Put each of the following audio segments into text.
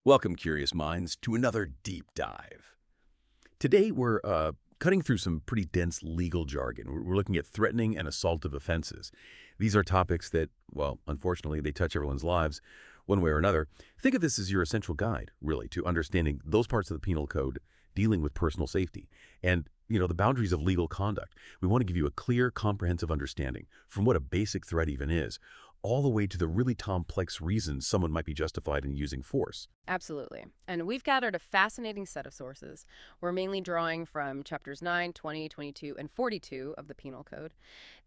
Welcome, curious minds, to another deep dive. Today, we're cutting through some pretty dense legal jargon. We're looking at threatening and assaultive offenses. These are topics that, well, unfortunately, they touch everyone's lives one way or another. Think of this as your essential guide, really, to understanding those parts of the penal code dealing with personal safety and, the boundaries of legal conduct. We want to give you a clear, comprehensive understanding from what a basic threat even is, all the way to the really complex reasons someone might be justified in using force. Absolutely. And we've gathered a fascinating set of sources. We're mainly drawing from chapters 9, 20, 22, and 42 of the Penal Code.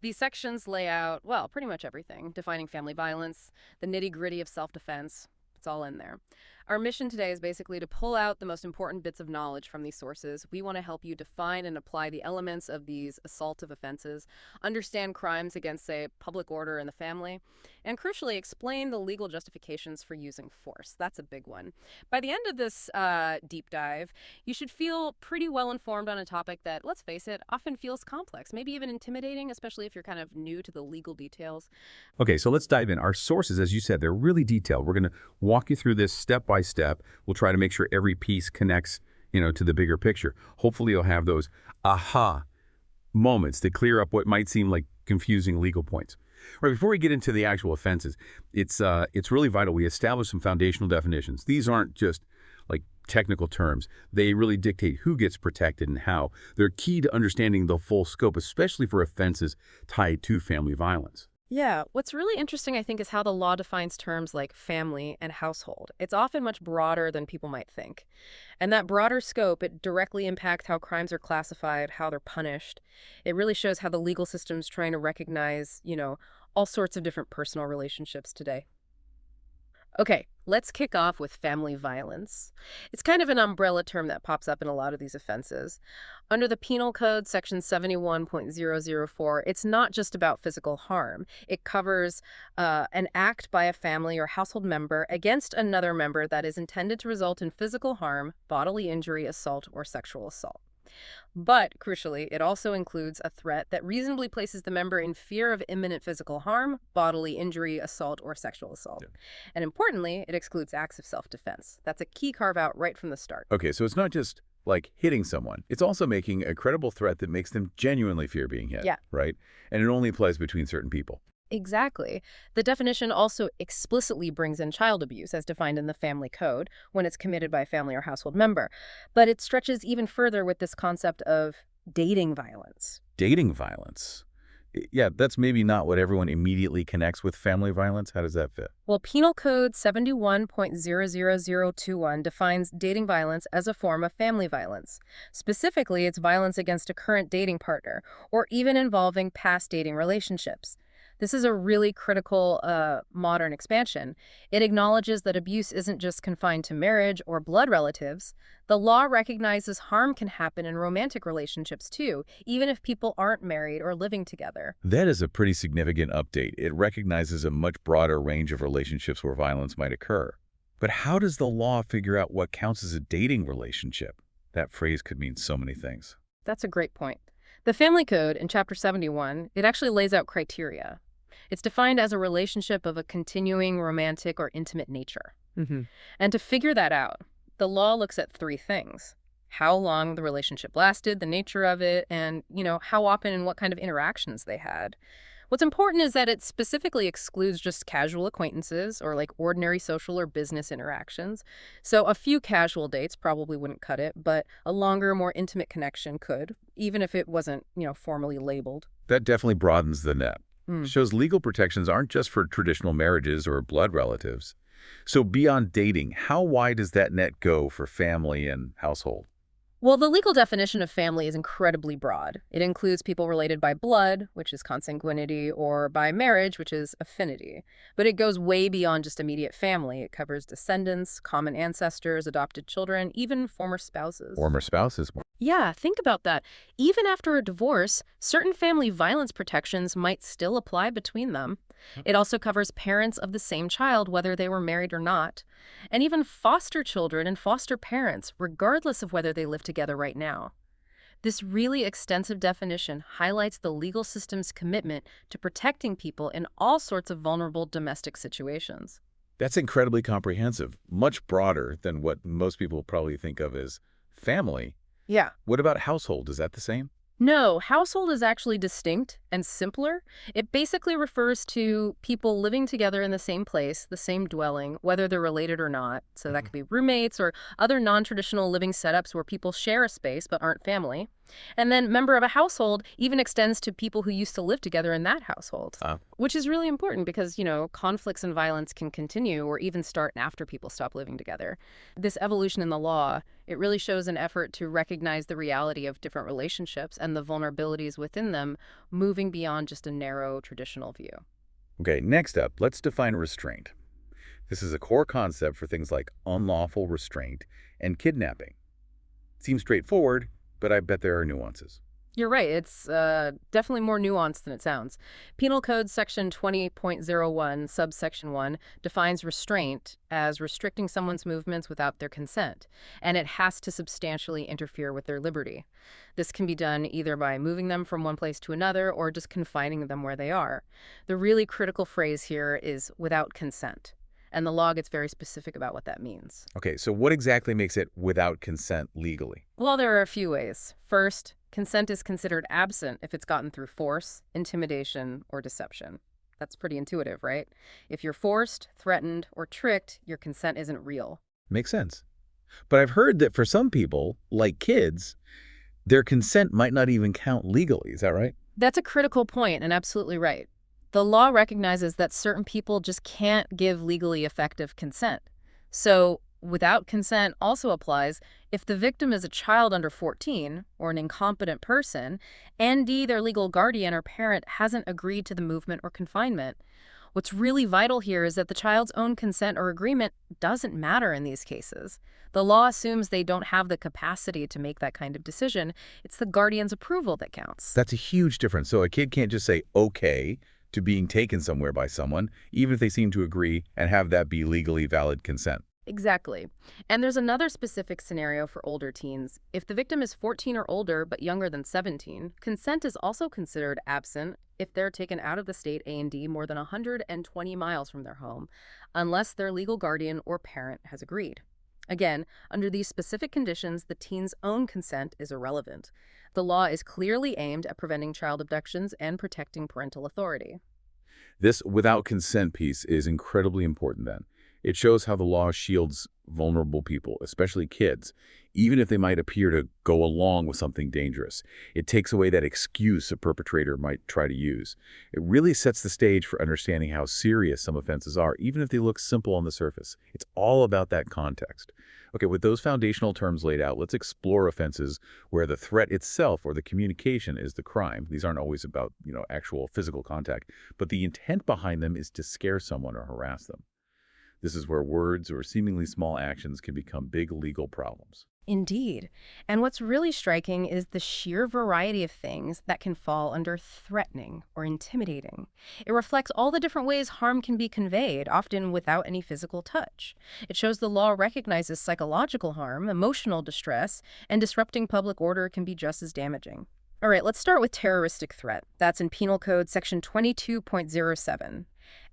These sections lay out, well, pretty much everything, defining family violence, the nitty-gritty of self-defense. It's all in there. Our mission today is basically to pull out the most important bits of knowledge from these sources. We want to help you define and apply the elements of these assaultive offenses, understand crimes against, say, public order and the family, and crucially explain the legal justifications for using force. That's a big one. By the end of this deep dive, you should feel pretty well informed on a topic that, let's face it, often feels complex, maybe even intimidating, especially if you're kind of new to the legal details. Okay, so let's dive in. Our sources, as you said, they're really detailed. We're going to walk you through this step by step. We'll try to make sure every piece connects, to the bigger picture. Hopefully you'll have those aha moments that clear up what might seem like confusing legal points. Right, before we get into the actual offenses, it's really vital we establish some foundational definitions. These aren't just like technical terms. They really dictate who gets protected and how. They're key to understanding the full scope, especially for offenses tied to family violence. Yeah, what's really interesting, I think, is how the law defines terms like family and household. It's often much broader than people might think. And that broader scope, it directly impacts how crimes are classified, how they're punished. It really shows how the legal system's trying to recognize, all sorts of different personal relationships today. Okay, let's kick off with family violence. It's kind of an umbrella term that pops up in a lot of these offenses. Under the Penal Code, Section 71.004, it's not just about physical harm. It covers an act by a family or household member against another member that is intended to result in physical harm, bodily injury, assault, or sexual assault. But, crucially, it also includes a threat that reasonably places the member in fear of imminent physical harm, bodily injury, assault, or sexual assault. Yeah. And importantly, it excludes acts of self-defense. That's a key carve-out right from the start. Okay, so it's not just like hitting someone. It's also making a credible threat that makes them genuinely fear being hit, Yeah. right? And it only applies between certain people. Exactly. The definition also explicitly brings in child abuse, as defined in the Family Code, when it's committed by a family or household member. But it stretches even further with this concept of dating violence. Dating violence. Yeah, that's maybe not what everyone immediately connects with family violence. How does that fit? Well, Penal Code 71.00021 defines dating violence as a form of family violence. Specifically, it's violence against a current dating partner, or even involving past dating relationships. This is a really critical modern expansion. It acknowledges that abuse isn't just confined to marriage or blood relatives. The law recognizes harm can happen in romantic relationships too, even if people aren't married or living together. That is a pretty significant update. It recognizes a much broader range of relationships where violence might occur. But how does the law figure out what counts as a dating relationship? That phrase could mean so many things. That's a great point. The Family Code in Chapter 71, it actually lays out criteria. It's defined as a relationship of a continuing romantic or intimate nature. And to figure that out, the law looks at three things: how long the relationship lasted, the nature of it, and, how often and what kind of interactions they had. What's important is that it specifically excludes just casual acquaintances or like ordinary social or business interactions. So a few casual dates probably wouldn't cut it, but a longer, more intimate connection could, even if it wasn't, formally labeled. That definitely broadens the net. Hmm. Shows legal protections aren't just for traditional marriages or blood relatives. So beyond dating, how wide does that net go for family and household? Well, the legal definition of family is incredibly broad. It includes people related by blood, which is consanguinity, or by marriage, which is affinity. But it goes way beyond just immediate family. It covers descendants, common ancestors, adopted children, even former spouses. Former spouses. Yeah, think about that. Even after a divorce, certain family violence protections might still apply between them. It also covers parents of the same child, whether they were married or not, and even foster children and foster parents, regardless of whether they live together right now. This really extensive definition highlights the legal system's commitment to protecting people in all sorts of vulnerable domestic situations. That's incredibly comprehensive, much broader than what most people probably think of as family. Yeah. What about household? Is that the same? No, household is actually distinct and simpler. It basically refers to people living together in the same place, the same dwelling, whether they're related or not. So that could be roommates or other non-traditional living setups where people share a space but aren't family. And then member of a household even extends to people who used to live together in that household, Uh, which is really important because, conflicts and violence can continue or even start after people stop living together. This evolution in the law, it really shows an effort to recognize the reality of different relationships and the vulnerabilities within them, moving beyond just a narrow traditional view. Okay, next up, let's define restraint. This is a core concept for things like unlawful restraint and kidnapping. Seems straightforward, but I bet there are nuances. You're right. It's definitely more nuanced than it sounds. Penal Code Section 20.01, subsection 1, defines restraint as restricting someone's movements without their consent, and it has to substantially interfere with their liberty. This can be done either by moving them from one place to another or just confining them where they are. The really critical phrase here is without consent, and the law gets very specific about what that means. Okay, so what exactly makes it without consent legally? Well, there are a few ways. First, consent is considered absent if it's gotten through force, intimidation, or deception. That's pretty intuitive, right? If you're forced, threatened, or tricked, your consent isn't real. Makes sense. But I've heard that for some people, like kids, their consent might not even count legally. Is that right? That's a critical point and absolutely right. The law recognizes that certain people just can't give legally effective consent. So, without consent also applies if the victim is a child under 14 or an incompetent person, and their legal guardian or parent hasn't agreed to the movement or confinement. What's really vital here is that the child's own consent or agreement doesn't matter in these cases. The law assumes they don't have the capacity to make that kind of decision. It's the guardian's approval that counts. That's a huge difference. So a kid can't just say okay to being taken somewhere by someone, even if they seem to agree and have that be legally valid consent. Exactly. And there's another specific scenario for older teens. If the victim is 14 or older but younger than 17, consent is also considered absent if they're taken out of the state A&D more than 120 miles from their home, unless their legal guardian or parent has agreed. Again, under these specific conditions, the teen's own consent is irrelevant. The law is clearly aimed at preventing child abductions and protecting parental authority. This without consent piece is incredibly important then. It shows how the law shields vulnerable people, especially kids, even if they might appear to go along with something dangerous. It takes away that excuse a perpetrator might try to use. It really sets the stage for understanding how serious some offenses are, even if they look simple on the surface. It's all about that context. Okay, with those foundational terms laid out, let's explore offenses where the threat itself or the communication is the crime. These aren't always about, actual physical contact, but the intent behind them is to scare someone or harass them. This is where words or seemingly small actions can become big legal problems. Indeed. And what's really striking is the sheer variety of things that can fall under threatening or intimidating. It reflects all the different ways harm can be conveyed, often without any physical touch. It shows the law recognizes psychological harm, emotional distress, and disrupting public order can be just as damaging. All right, let's start with terroristic threat. That's in Penal Code Section 22.07.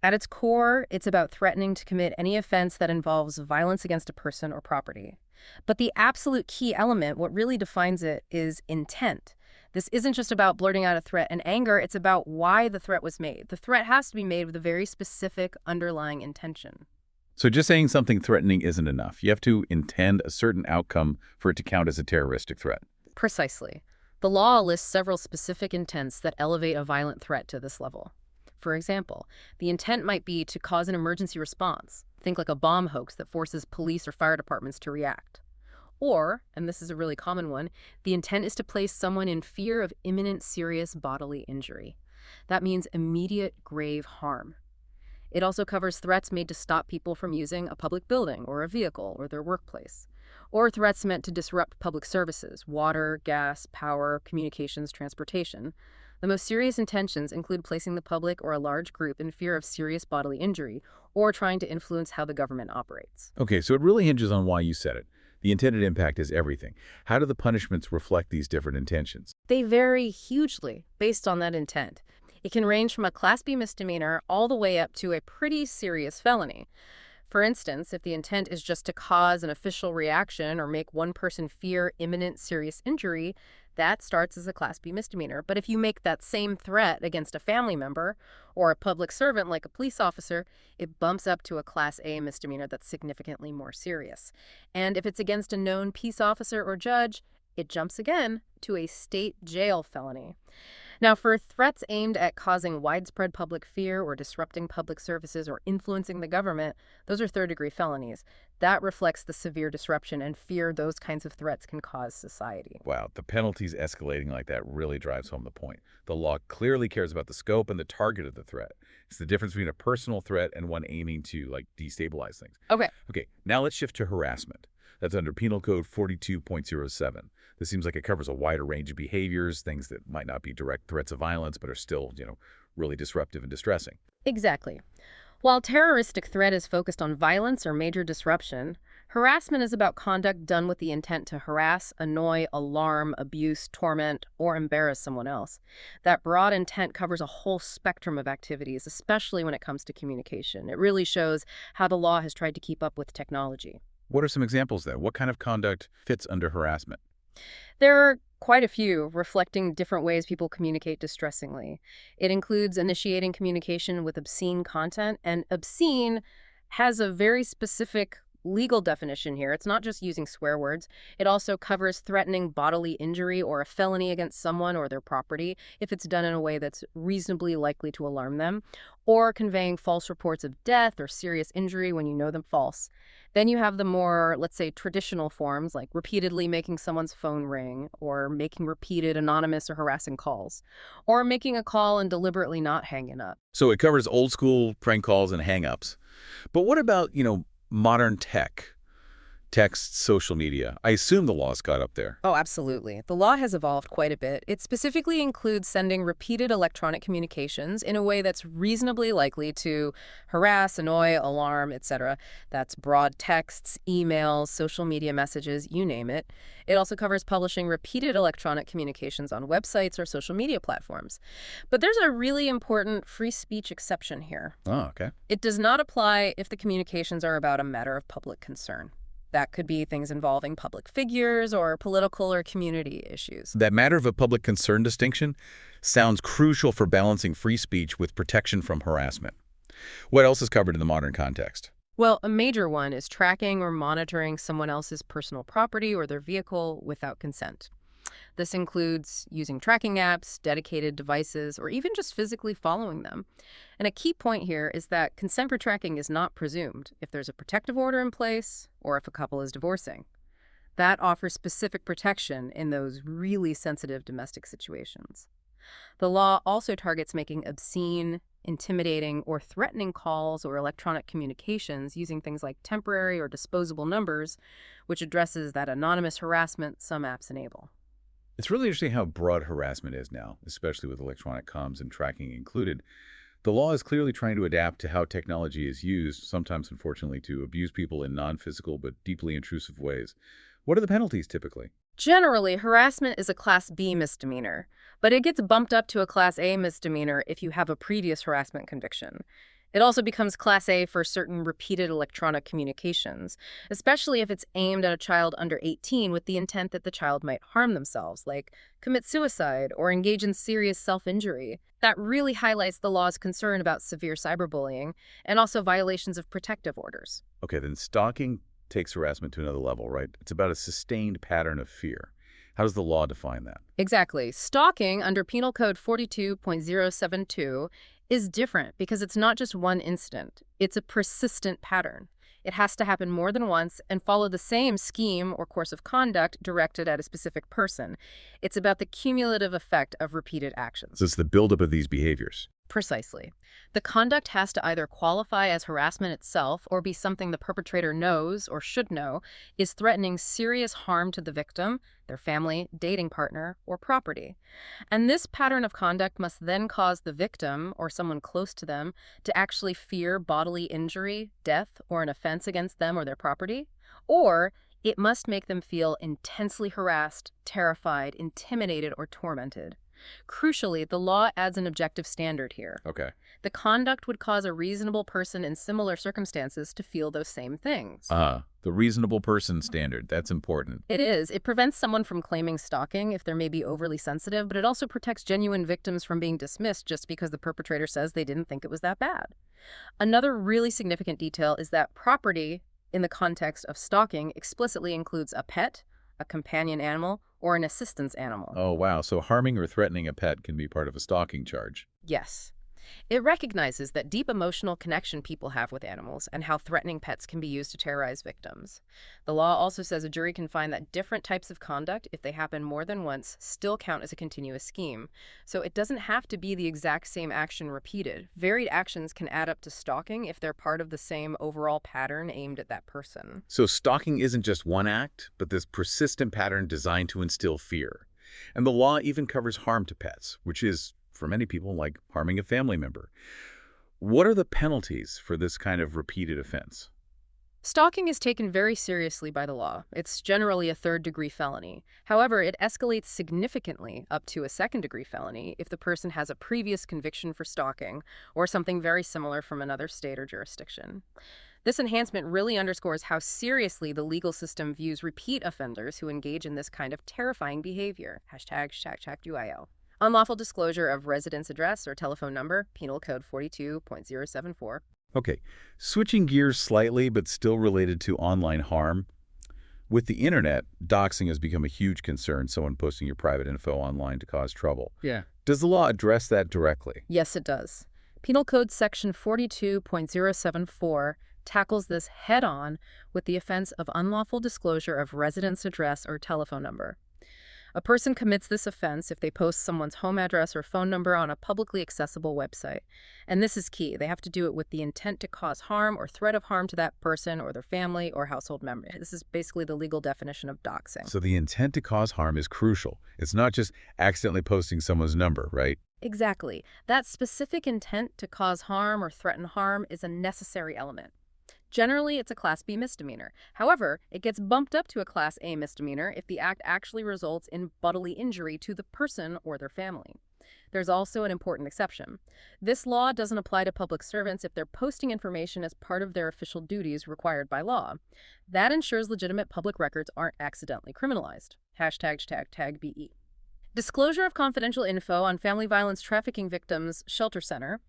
At its core, it's about threatening to commit any offense that involves violence against a person or property. But the absolute key element, what really defines it, is intent. This isn't just about blurting out a threat in anger, it's about why the threat was made. The threat has to be made with a very specific underlying intention. So just saying something threatening isn't enough. You have to intend a certain outcome for it to count as a terroristic threat. Precisely. The law lists several specific intents that elevate a violent threat to this level. For example, the intent might be to cause an emergency response. Think like a bomb hoax that forces police or fire departments to react. Or, and this is a really common one, the intent is to place someone in fear of imminent serious bodily injury. That means immediate grave harm. It also covers threats made to stop people from using a public building or a vehicle or their workplace. Or threats meant to disrupt public services, water, gas, power, communications, transportation. The most serious intentions include placing the public or a large group in fear of serious bodily injury or trying to influence how the government operates. Okay, so it really hinges on why you said it. The intended impact is everything. How do the punishments reflect these different intentions? They vary hugely based on that intent. It can range from a Class B misdemeanor all the way up to a pretty serious felony. For instance, if the intent is just to cause an official reaction or make one person fear imminent serious injury, that starts as a Class B misdemeanor. But if you make that same threat against a family member or a public servant like a police officer, it bumps up to a Class A misdemeanor that's significantly more serious. And if it's against a known peace officer or judge, it jumps again to a state jail felony. Now, for threats aimed at causing widespread public fear or disrupting public services or influencing the government, those are third-degree felonies. That reflects the severe disruption and fear those kinds of threats can cause society. Wow, the penalties escalating like that really drives home the point. The law clearly cares about the scope and the target of the threat. It's the difference between a personal threat and one aiming to, destabilize things. Okay, now let's shift to harassment. That's under Penal Code 42.07. This seems like it covers a wider range of behaviors, things that might not be direct threats of violence, but are still, really disruptive and distressing. Exactly. While terroristic threat is focused on violence or major disruption, harassment is about conduct done with the intent to harass, annoy, alarm, abuse, torment, or embarrass someone else. That broad intent covers a whole spectrum of activities, especially when it comes to communication. It really shows how the law has tried to keep up with technology. What are some examples then? What kind of conduct fits under harassment? There are quite a few, reflecting different ways people communicate distressingly. It includes initiating communication with obscene content, and obscene has a very specific legal definition here. It's not just using swear words. It also covers threatening bodily injury or a felony against someone or their property if it's done in a way that's reasonably likely to alarm them, or conveying false reports of death or serious injury when you know them false. Then you have the more, let's say, traditional forms, like repeatedly making someone's phone ring, or making repeated anonymous or harassing calls, or making a call and deliberately not hanging up. So it covers old school prank calls and hang-ups. But what about, modern tech? Text, social media. I assume the law's got up there. Oh, absolutely. The law has evolved quite a bit. It specifically includes sending repeated electronic communications in a way that's reasonably likely to harass, annoy, alarm, etc. That's broad texts, emails, social media messages, you name it. It also covers publishing repeated electronic communications on websites or social media platforms. But there's a really important free speech exception here. Oh, okay. It does not apply if the communications are about a matter of public concern. That could be things involving public figures or political or community issues. That matter of a public concern distinction sounds crucial for balancing free speech with protection from harassment. What else is covered in the modern context? Well, a major one is tracking or monitoring someone else's personal property or their vehicle without consent. This includes using tracking apps, dedicated devices, or even just physically following them. And a key point here is that consent for tracking is not presumed if there's a protective order in place or if a couple is divorcing. That offers specific protection in those really sensitive domestic situations. The law also targets making obscene, intimidating, or threatening calls or electronic communications using things like temporary or disposable numbers, which addresses that anonymous harassment some apps enable. It's really interesting how broad harassment is now, especially with electronic comms and tracking included. The law is clearly trying to adapt to how technology is used, sometimes, unfortunately, to abuse people in non-physical but deeply intrusive ways. What are the penalties typically? Generally, harassment is a Class B misdemeanor, but it gets bumped up to a Class A misdemeanor if you have a previous harassment conviction. It also becomes Class A for certain repeated electronic communications, especially if it's aimed at a child under 18 with the intent that the child might harm themselves, like commit suicide or engage in serious self-injury. That really highlights the law's concern about severe cyberbullying and also violations of protective orders. Okay, then stalking takes harassment to another level, right? It's about a sustained pattern of fear. How does the law define that? Exactly. Stalking under Penal Code 42.072 is different because it's not just one incident. It's a persistent pattern. It has to happen more than once and follow the same scheme or course of conduct directed at a specific person. It's about the cumulative effect of repeated actions. So it's the buildup of these behaviors. Precisely. The conduct has to either qualify as harassment itself or be something the perpetrator knows or should know is threatening serious harm to the victim, their family, dating partner, or property. And this pattern of conduct must then cause the victim or someone close to them to actually fear bodily injury, death, or an offense against them or their property, or it must make them feel intensely harassed, terrified, intimidated, or tormented. Crucially, the law adds an objective standard here. Okay. The conduct would cause a reasonable person in similar circumstances to feel those same things. The reasonable person standard. That's important. It is. It prevents someone from claiming stalking if they're maybe overly sensitive, but it also protects genuine victims from being dismissed just because the perpetrator says they didn't think it was that bad. Another really significant detail is that property in the context of stalking explicitly includes a pet, a companion animal, or an assistance animal. Oh, wow. So harming or threatening a pet can be part of a stalking charge. Yes. It recognizes that deep emotional connection people have with animals and how threatening pets can be used to terrorize victims. The law also says a jury can find that different types of conduct, if they happen more than once, still count as a continuous scheme. So it doesn't have to be the exact same action repeated. Varied actions can add up to stalking if they're part of the same overall pattern aimed at that person. So stalking isn't just one act, but this persistent pattern designed to instill fear. And the law even covers harm to pets, which is, for many people, like harming a family member. What are the penalties for this kind of repeated offense? Stalking is taken very seriously by the law. It's generally a third-degree felony. However, it escalates significantly up to a second-degree felony if the person has a previous conviction for stalking or something very similar from another state or jurisdiction. This enhancement really underscores how seriously the legal system views repeat offenders who engage in this kind of terrifying behavior. ###UIL. Unlawful disclosure of residence address or telephone number, Penal Code 42.074. Okay, switching gears slightly, but still related to online harm. With the internet, doxing has become a huge concern, someone posting your private info online to cause trouble. Yeah. Does the law address that directly? Yes, it does. Penal Code Section 42.074 tackles this head-on with the offense of unlawful disclosure of residence address or telephone number. A person commits this offense if they post someone's home address or phone number on a publicly accessible website. And this is key. They have to do it with the intent to cause harm or threat of harm to that person or their family or household member. This is basically the legal definition of doxing. So the intent to cause harm is crucial. It's not just accidentally posting someone's number, right? Exactly. That specific intent to cause harm or threaten harm is a necessary element. Generally, it's a Class B misdemeanor. However, it gets bumped up to a Class A misdemeanor if the act actually results in bodily injury to the person or their family. There's also an important exception. This law doesn't apply to public servants if they're posting information as part of their official duties required by law. That ensures legitimate public records aren't accidentally criminalized. #BE. Disclosure of confidential info on family violence trafficking victims shelter center,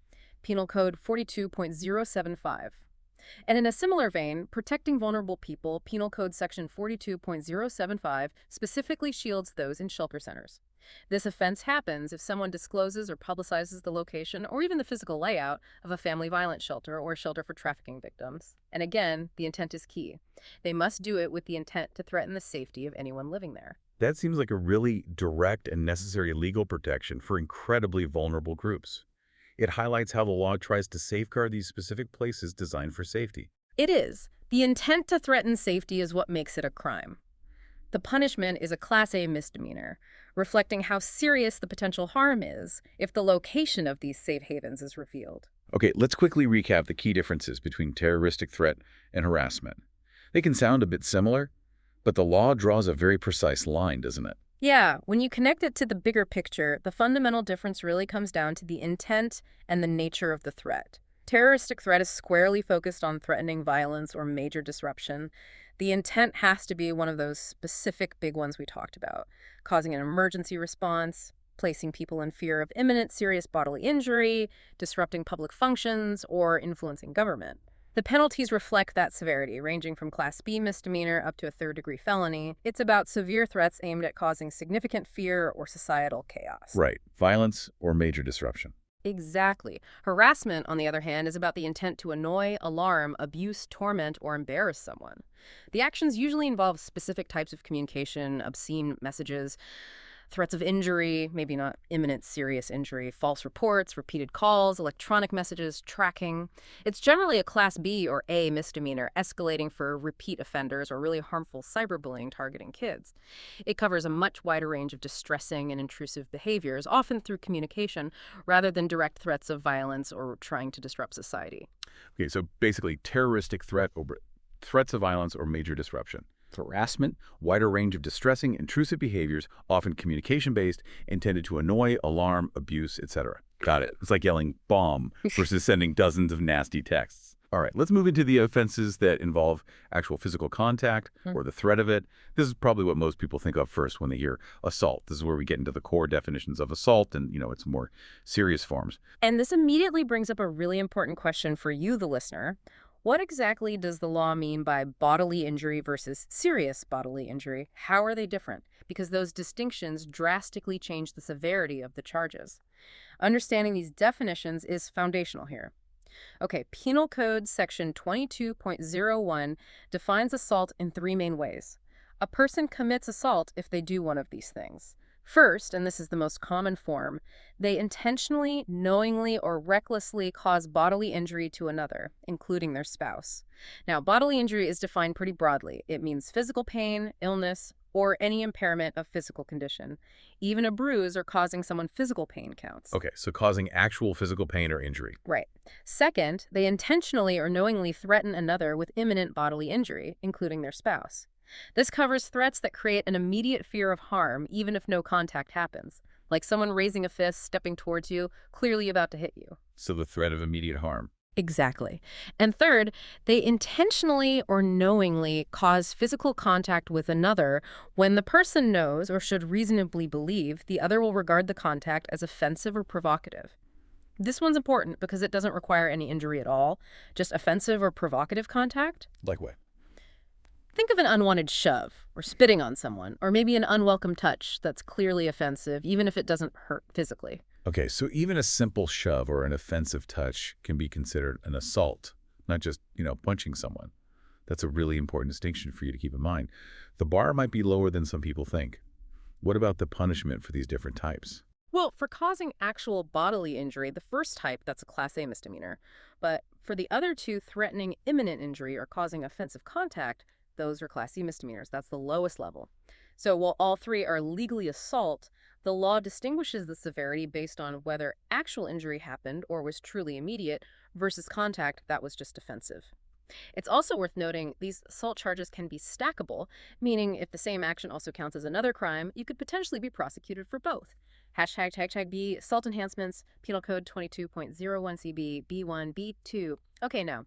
Penal Code 42.075. And in a similar vein, protecting vulnerable people, Penal Code Section 42.075 specifically shields those in shelter centers. This offense happens if someone discloses or publicizes the location or even the physical layout of a family violence shelter or shelter for trafficking victims. And again, the intent is key. They must do it with the intent to threaten the safety of anyone living there. That seems like a really direct and necessary legal protection for incredibly vulnerable groups. It highlights how the law tries to safeguard these specific places designed for safety. It is. The intent to threaten safety is what makes it a crime. The punishment is a Class A misdemeanor, reflecting how serious the potential harm is if the location of these safe havens is revealed. Okay, let's quickly recap the key differences between terroristic threat and harassment. They can sound a bit similar, but the law draws a very precise line, doesn't it? Yeah, when you connect it to the bigger picture, the fundamental difference really comes down to the intent and the nature of the threat. Terroristic threat is squarely focused on threatening violence or major disruption. The intent has to be one of those specific big ones we talked about, causing an emergency response, placing people in fear of imminent serious bodily injury, disrupting public functions, or influencing government. The penalties reflect that severity, ranging from Class B misdemeanor up to a third-degree felony. It's about severe threats aimed at causing significant fear or societal chaos. Right. Violence or major disruption. Exactly. Harassment, on the other hand, is about the intent to annoy, alarm, abuse, torment, or embarrass someone. The actions usually involve specific types of communication, obscene messages, threats of injury, maybe not imminent serious injury, false reports, repeated calls, electronic messages, tracking. It's generally a Class B or A misdemeanor, escalating for repeat offenders or really harmful cyberbullying targeting kids. It covers a much wider range of distressing and intrusive behaviors, often through communication, rather than direct threats of violence or trying to disrupt society. Okay, so basically terroristic threat or threats of violence or major disruption. Harassment, wider range of distressing, intrusive behaviors, often communication-based, intended to annoy, alarm, abuse, etc. Got it. It's like yelling bomb versus sending dozens of nasty texts. All right, let's move into the offenses that involve actual physical contact or the threat of it. This is probably what most people think of first when they hear assault. This is where we get into the core definitions of assault and, its more serious forms. And this immediately brings up a really important question for you, the listener. What exactly does the law mean by bodily injury versus serious bodily injury? How are they different? Because those distinctions drastically change the severity of the charges. Understanding these definitions is foundational here. Okay, Penal Code section 22.01 defines assault in three main ways. A person commits assault if they do one of these things. First, and this is the most common form, they intentionally, knowingly, or recklessly cause bodily injury to another, including their spouse. Now, bodily injury is defined pretty broadly. It means physical pain, illness, or any impairment of physical condition. Even a bruise or causing someone physical pain counts. Okay, so causing actual physical pain or injury. Right. Second, they intentionally or knowingly threaten another with imminent bodily injury, including their spouse. This covers threats that create an immediate fear of harm, even if no contact happens, like someone raising a fist, stepping towards you, clearly about to hit you. So the threat of immediate harm. Exactly. And third, they intentionally or knowingly cause physical contact with another when the person knows or should reasonably believe the other will regard the contact as offensive or provocative. This one's important because it doesn't require any injury at all, just offensive or provocative contact. Like what? Think of an unwanted shove, or spitting on someone, or maybe an unwelcome touch that's clearly offensive, even if it doesn't hurt physically. Okay, so even a simple shove or an offensive touch can be considered an assault, not just, punching someone. That's a really important distinction for you to keep in mind. The bar might be lower than some people think. What about the punishment for these different types? Well, for causing actual bodily injury, the first type, that's a Class A misdemeanor. But for the other two, threatening imminent injury or causing offensive contact, those are Class C misdemeanors. That's the lowest level. So while all three are legally assault, the law distinguishes the severity based on whether actual injury happened or was truly immediate versus contact that was just offensive. It's also worth noting these assault charges can be stackable, meaning if the same action also counts as another crime, you could potentially be prosecuted for both. #B, assault enhancements, Penal Code 22.01CB, B1, B2. Okay, now,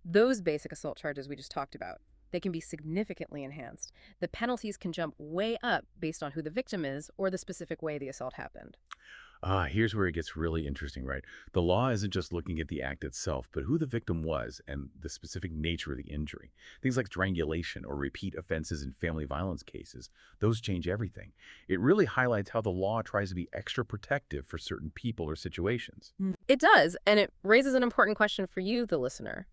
those basic assault charges we just talked about, they can be significantly enhanced. The penalties can jump way up based on who the victim is or the specific way the assault happened. Here's where it gets really interesting, right? The law isn't just looking at the act itself, but who the victim was and the specific nature of the injury. Things like strangulation or repeat offenses in family violence cases, those change everything. It really highlights how the law tries to be extra protective for certain people or situations. It does, and it raises an important question for you, the listener.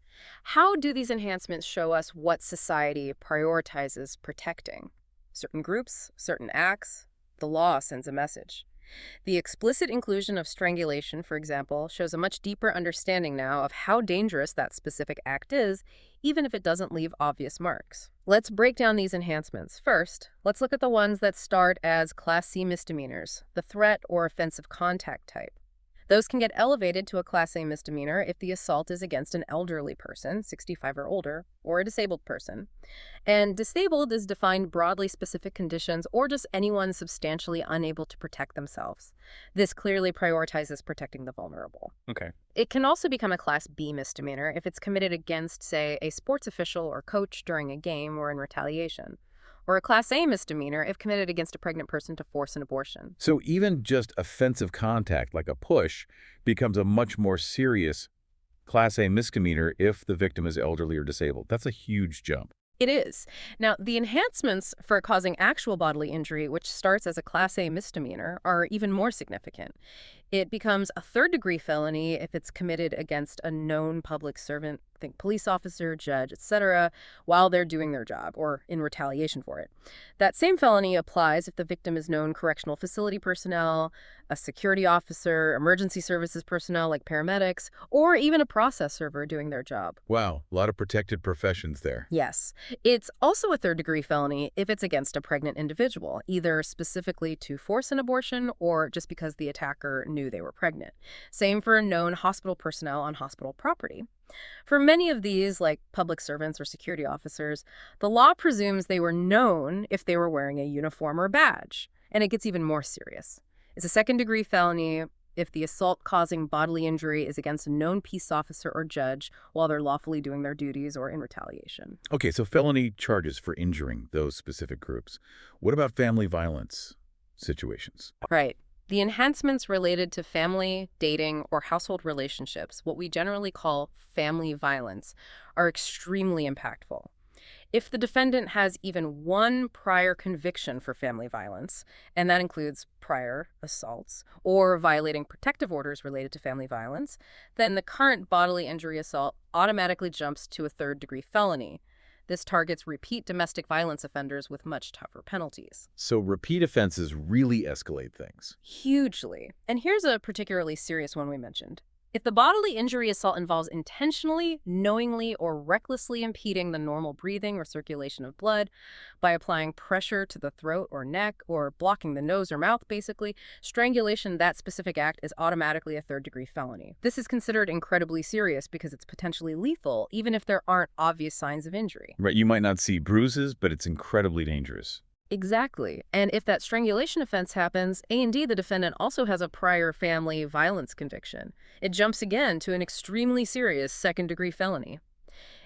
How do these enhancements show us what society prioritizes protecting? Certain groups, certain acts? The law sends a message. The explicit inclusion of strangulation, for example, shows a much deeper understanding now of how dangerous that specific act is, even if it doesn't leave obvious marks. Let's break down these enhancements. First, let's look at the ones that start as Class C misdemeanors, the threat or offensive contact type. Those can get elevated to a Class A misdemeanor if the assault is against an elderly person, 65 or older, or a disabled person. And disabled is defined broadly specific conditions or just anyone substantially unable to protect themselves. This clearly prioritizes protecting the vulnerable. Okay. It can also become a Class B misdemeanor if it's committed against, say, a sports official or coach during a game or in retaliation. Or a Class A misdemeanor if committed against a pregnant person to force an abortion. So even just offensive contact, like a push, becomes a much more serious Class A misdemeanor if the victim is elderly or disabled. That's a huge jump. It is. Now, the enhancements for causing actual bodily injury, which starts as a Class A misdemeanor, are even more significant. It becomes a third-degree felony if it's committed against a known public servant, think police officer, judge, etc., while they're doing their job or in retaliation for it. That same felony applies if the victim is known correctional facility personnel, a security officer, emergency services personnel like paramedics, or even a process server doing their job. Wow, a lot of protected professions there. Yes. It's also a third-degree felony if it's against a pregnant individual, either specifically to force an abortion or just because the attacker knew they were pregnant. Same for known hospital personnel on hospital property. For many of these, like public servants or security officers, the law presumes they were known if they were wearing a uniform or badge, and it gets even more serious. It's a second-degree felony if the assault causing bodily injury is against a known peace officer or judge while they're lawfully doing their duties or in retaliation. Okay, so felony charges for injuring those specific groups. What about family violence situations? Right. The enhancements related to family, dating, or household relationships, what we generally call family violence, are extremely impactful. If the defendant has even one prior conviction for family violence, and that includes prior assaults or violating protective orders related to family violence, then the current bodily injury assault automatically jumps to a third-degree felony. This targets repeat domestic violence offenders with much tougher penalties. So repeat offenses really escalate things. Hugely. And here's a particularly serious one we mentioned. If the bodily injury assault involves intentionally, knowingly, or recklessly impeding the normal breathing or circulation of blood by applying pressure to the throat or neck or blocking the nose or mouth, basically, strangulation, that specific act, is automatically a third-degree felony. This is considered incredibly serious because it's potentially lethal, even if there aren't obvious signs of injury. Right, you might not see bruises, but it's incredibly dangerous. Exactly. And if that strangulation offense happens, A&D, the defendant, also has a prior family violence conviction. It jumps again to an extremely serious second-degree felony.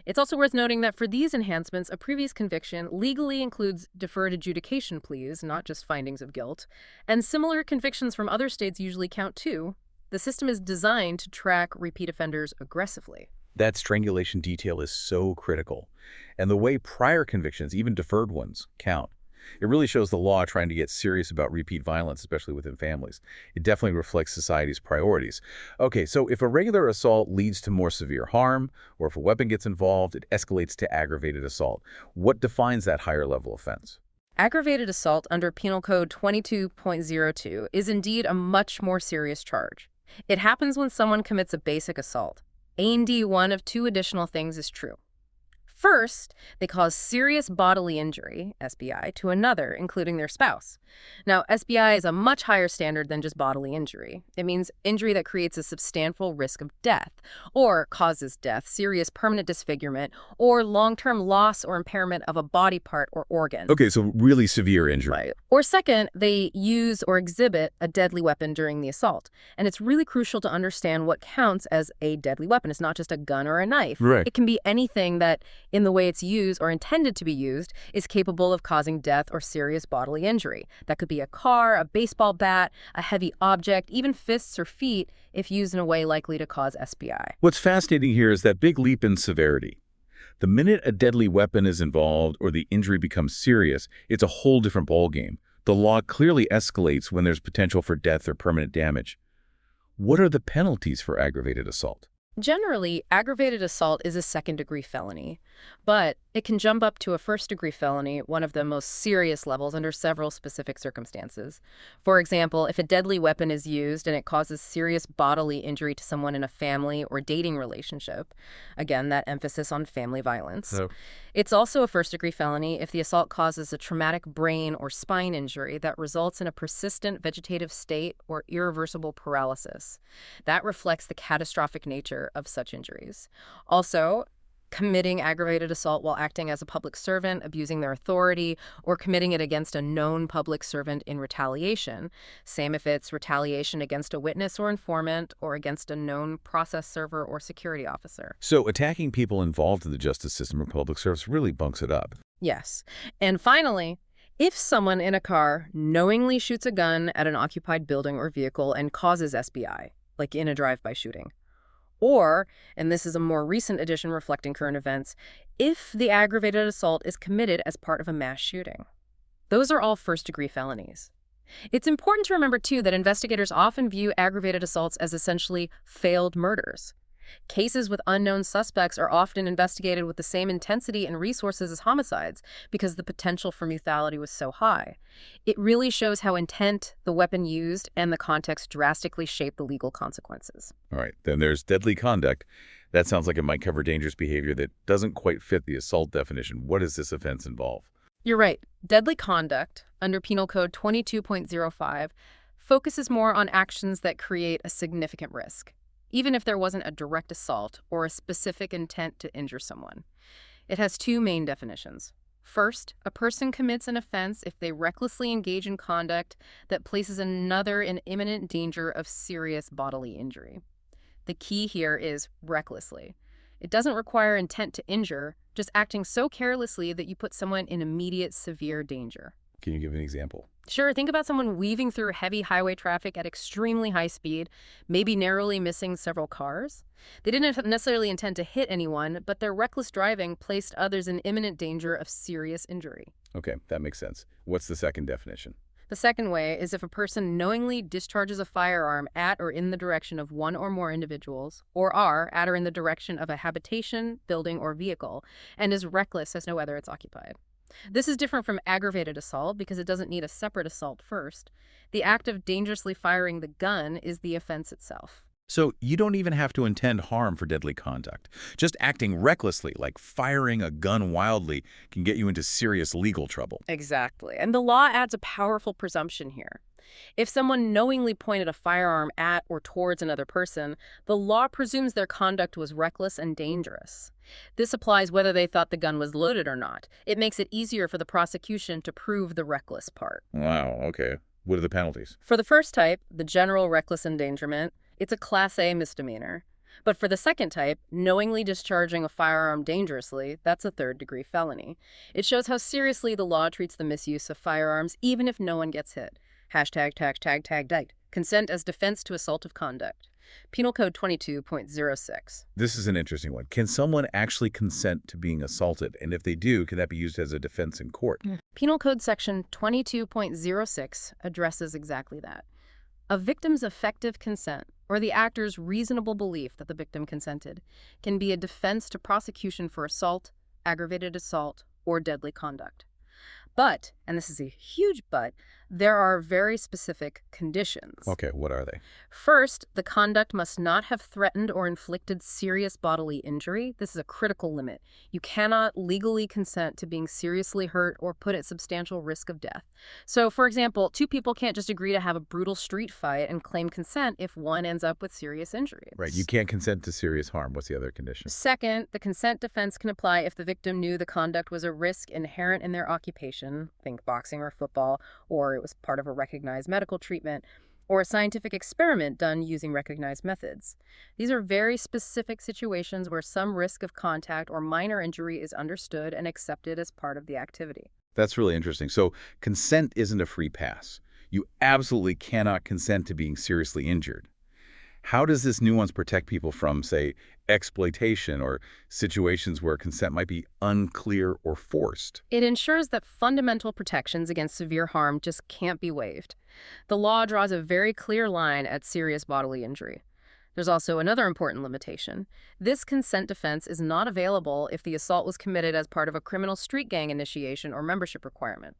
It's also worth noting that for these enhancements, a previous conviction legally includes deferred adjudication pleas, not just findings of guilt, and similar convictions from other states usually count too. The system is designed to track repeat offenders aggressively. That strangulation detail is so critical. And the way prior convictions, even deferred ones, count. It really shows the law trying to get serious about repeat violence, especially within families. It definitely reflects society's priorities. Okay, so if a regular assault leads to more severe harm, or if a weapon gets involved, it escalates to aggravated assault. What defines that higher level offense? Aggravated assault under Penal Code 22.02 is indeed a much more serious charge. It happens when someone commits a basic assault. A&D, one of two additional things is true. First, they cause serious bodily injury, SBI, to another, including their spouse. Now, SBI is a much higher standard than just bodily injury. It means injury that creates a substantial risk of death, or causes death, serious permanent disfigurement, or long-term loss or impairment of a body part or organ. Okay, so really severe injury. Right. Or second, they use or exhibit a deadly weapon during the assault. And it's really crucial to understand what counts as a deadly weapon. It's not just a gun or a knife. Right. It can be anything that, in the way it's used or intended to be used, is capable of causing death or serious bodily injury. That could be a car, a baseball bat, a heavy object, even fists or feet, if used in a way likely to cause SBI. What's fascinating here is that big leap in severity. The minute a deadly weapon is involved or the injury becomes serious, it's a whole different ballgame. The law clearly escalates when there's potential for death or permanent damage. What are the penalties for aggravated assault? Generally, aggravated assault is a second-degree felony, but it can jump up to a first-degree felony, one of the most serious levels, under several specific circumstances. For example, if a deadly weapon is used and it causes serious bodily injury to someone in a family or dating relationship, again, that emphasis on family violence. So, It's also a first-degree felony if the assault causes a traumatic brain or spine injury that results in a persistent vegetative state or irreversible paralysis. That reflects the catastrophic nature of such injuries. Also, committing aggravated assault while acting as a public servant, abusing their authority, or committing it against a known public servant in retaliation. Same if it's retaliation against a witness or informant or against a known process server or security officer. so attacking people involved in the justice system or public service really bunks it up. Yes. And finally, if someone in a car knowingly shoots a gun at an occupied building or vehicle and causes SBI, like in a drive-by shooting, or, and this is a more recent addition reflecting current events, if the aggravated assault is committed as part of a mass shooting. Those are all first-degree felonies. It's important to remember, too, that investigators often view aggravated assaults as essentially failed murders. Cases with unknown suspects are often investigated with the same intensity and resources as homicides because the potential for lethality was so high. It really shows how intent, the weapon used, and the context drastically shape the legal consequences. All right, then there's deadly conduct. That sounds like it might cover dangerous behavior that doesn't quite fit the assault definition. What does this offense involve? You're right. Deadly conduct, under Penal Code 22.05, focuses more on actions that create a significant risk. even if there wasn't a direct assault or a specific intent to injure someone. It has two main definitions. First, a person commits an offense if they recklessly engage in conduct that places another in imminent danger of serious bodily injury. The key here is recklessly. It doesn't require intent to injure, just acting so carelessly that you put someone in immediate severe danger. Can you give an example? Sure, think about someone weaving through heavy highway traffic at extremely high speed, maybe narrowly missing several cars. They didn't necessarily intend to hit anyone, but their reckless driving placed others in imminent danger of serious injury. Okay, that makes sense. What's the second definition? The second way is if a person knowingly discharges a firearm at or in the direction of one or more individuals, or are at or in the direction of a habitation, building, or vehicle, and is reckless as to whether it's occupied. This is different from aggravated assault because it doesn't need a separate assault first. The act of dangerously firing the gun is the offense itself. So you don't even have to intend harm for deadly conduct. Just acting recklessly, like firing a gun wildly, can get you into serious legal trouble. Exactly. And the law adds a powerful presumption here. If someone knowingly pointed a firearm at or towards another person, the law presumes their conduct was reckless and dangerous. This applies whether they thought the gun was loaded or not. It makes it easier for the prosecution to prove the reckless part. Wow, okay. What are the penalties? For the first type, the general reckless endangerment, it's a Class A misdemeanor. But for the second type, knowingly discharging a firearm dangerously, that's a third-degree felony. It shows how seriously the law treats the misuse of firearms, even if no one gets hit. #######. Consent as defense to assaultive conduct. Penal Code 22.06. This is an interesting one. Can someone actually consent to being assaulted? And if they do, can that be used as a defense in court? Penal Code Section 22.06 addresses exactly that. A victim's effective consent, or the actor's reasonable belief that the victim consented, can be a defense to prosecution for assault, aggravated assault, or deadly conduct. But, and this is a huge but, there are very specific conditions. Okay, what are they? First, the conduct must not have threatened or inflicted serious bodily injury. This is a critical limit. You cannot legally consent to being seriously hurt or put at substantial risk of death. So, for example, two people can't just agree to have a brutal street fight and claim consent if one ends up with serious injury. Right, you can't consent to serious harm. What's the other condition? Second, the consent defense can apply if the victim knew the conduct was a risk inherent in their occupation, think boxing or football, or it was part of a recognized medical treatment, or a scientific experiment done using recognized methods. These are very specific situations where some risk of contact or minor injury is understood and accepted as part of the activity. That's really interesting. So consent isn't a free pass. You absolutely cannot consent to being seriously injured. How does this nuance protect people from, say, exploitation or situations where consent might be unclear or forced? It ensures that fundamental protections against severe harm just can't be waived. The law draws a very clear line at serious bodily injury. There's also another important limitation. This consent defense is not available if the assault was committed as part of a criminal street gang initiation or membership requirement.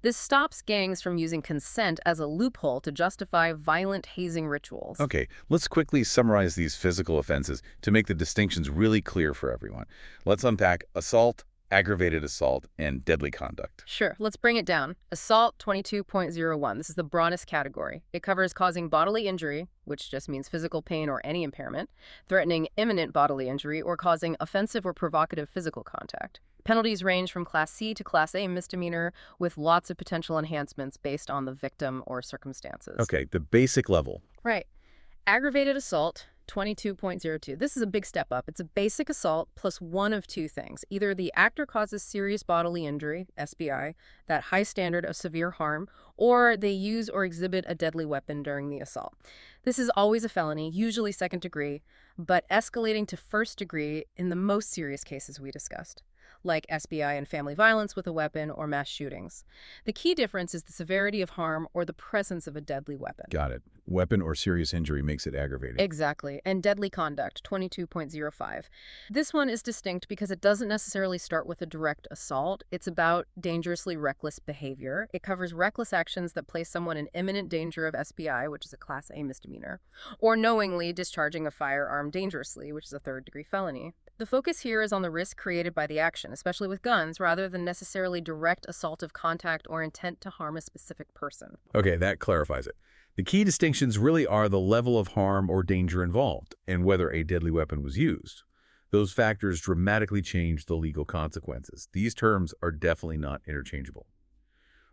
This stops gangs from using consent as a loophole to justify violent hazing rituals. Okay, let's quickly summarize these physical offenses to make the distinctions really clear for everyone. Let's unpack assault, aggravated assault, and deadly conduct. Sure, let's bring it down. Assault 22.01. This is the broadest category. It covers causing bodily injury, which just means physical pain or any impairment, threatening imminent bodily injury, or causing offensive or provocative physical contact. Penalties range from Class C to Class A misdemeanor with lots of potential enhancements based on the victim or circumstances. Okay, the basic level. Right. Aggravated assault 22.02. This is a big step up. It's a basic assault plus one of two things. Either the actor causes serious bodily injury, SBI, that high standard of severe harm, or they use or exhibit a deadly weapon during the assault. This is always a felony, usually second degree, but escalating to first degree in the most serious cases we discussed, like SBI and family violence with a weapon or mass shootings. The key difference is the severity of harm or the presence of a deadly weapon. Got it. Weapon or serious injury makes it aggravated. Exactly. And deadly conduct, 22.05. This one is distinct because it doesn't necessarily start with a direct assault. It's about dangerously reckless behavior. It covers reckless actions that place someone in imminent danger of SBI, which is a Class A misdemeanor, or knowingly discharging a firearm dangerously, which is a third-degree felony. The focus here is on the risk created by the action, especially with guns, rather than necessarily direct assaultive contact or intent to harm a specific person. Okay, that clarifies it. The key distinctions really are the level of harm or danger involved and whether a deadly weapon was used. Those factors dramatically change the legal consequences. These terms are definitely not interchangeable.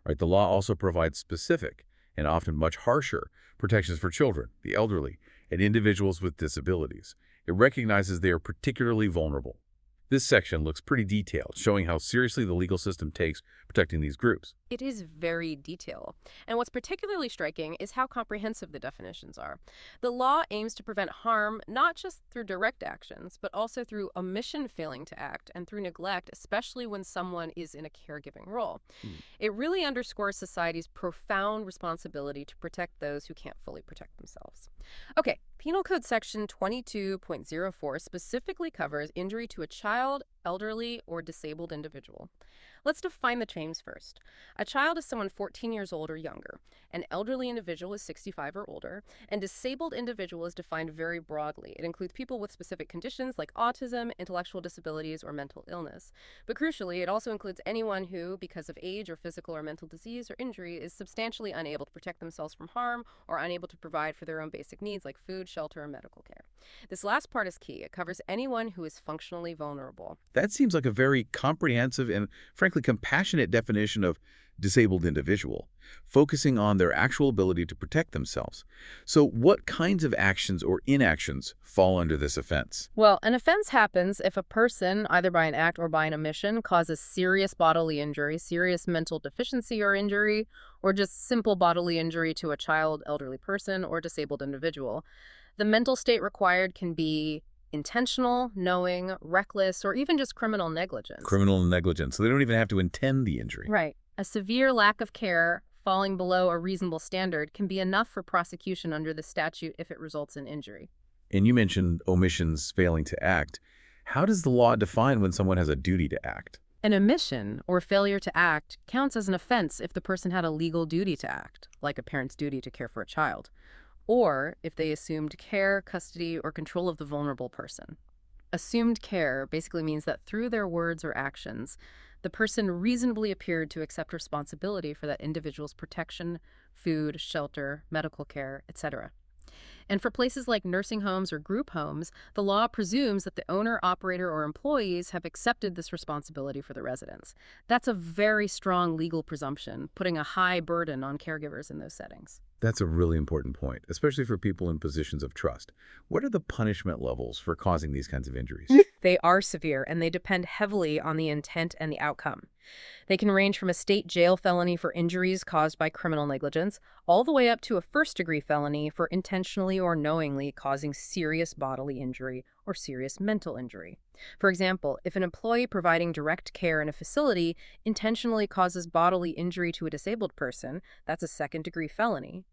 Right, the law also provides specific and often much harsher protections for children, the elderly, and individuals with disabilities. It recognizes they are particularly vulnerable. This section looks pretty detailed, showing how seriously the legal system takes protecting these groups. It is very detailed. And what's particularly striking is how comprehensive the definitions are. The law aims to prevent harm not just through direct actions, but also through omission failing to act and through neglect, especially when someone is in a caregiving role. It really underscores society's profound responsibility to protect those who can't fully protect themselves. Okay, Penal Code Section 22.04 specifically covers injury to a child, elderly, or disabled individual. Let's define the terms first. A child is someone 14 years old or younger. An elderly individual is 65 or older. And disabled individual is defined very broadly. It includes people with specific conditions like autism, intellectual disabilities, or mental illness. But crucially, it also includes anyone who, because of age or physical or mental disease or injury, is substantially unable to protect themselves from harm or unable to provide for their own basic needs like food, shelter, and medical care. This last part is key. It covers anyone who is functionally vulnerable. That seems like a very comprehensive and, frankly, compassionate definition of disabled individual, focusing on their actual ability to protect themselves. So what kinds of actions or inactions fall under this offense? Well, an offense happens if a person, either by an act or by an omission, causes serious bodily injury, serious mental deficiency or injury, or just simple bodily injury to a child, elderly person, or disabled individual. The mental state required can be intentional, knowing, reckless, or even just criminal negligence. Criminal negligence. So they don't even have to intend the injury. Right. A severe lack of care, falling below a reasonable standard, can be enough for prosecution under the statute if it results in injury. And you mentioned omissions failing to act. How does the law define when someone has a duty to act? An omission or failure to act counts as an offense if the person had a legal duty to act, like a parent's duty to care for a child, or if they assumed care, custody, or control of the vulnerable person. Assumed care basically means that through their words or actions, the person reasonably appeared to accept responsibility for that individual's protection, food, shelter, medical care, etc. And for places like nursing homes or group homes, the law presumes that the owner, operator, or employees have accepted this responsibility for the residents. That's a very strong legal presumption, putting a high burden on caregivers in those settings. That's a really important point, especially for people in positions of trust. What are the punishment levels for causing these kinds of injuries? They are severe, and they depend heavily on the intent and the outcome. They can range from a state jail felony for injuries caused by criminal negligence, all the way up to a first-degree felony for intentionally or knowingly causing serious bodily injury or serious mental injury. For example, if an employee providing direct care in a facility intentionally causes bodily injury to a disabled person, that's a second-degree felony.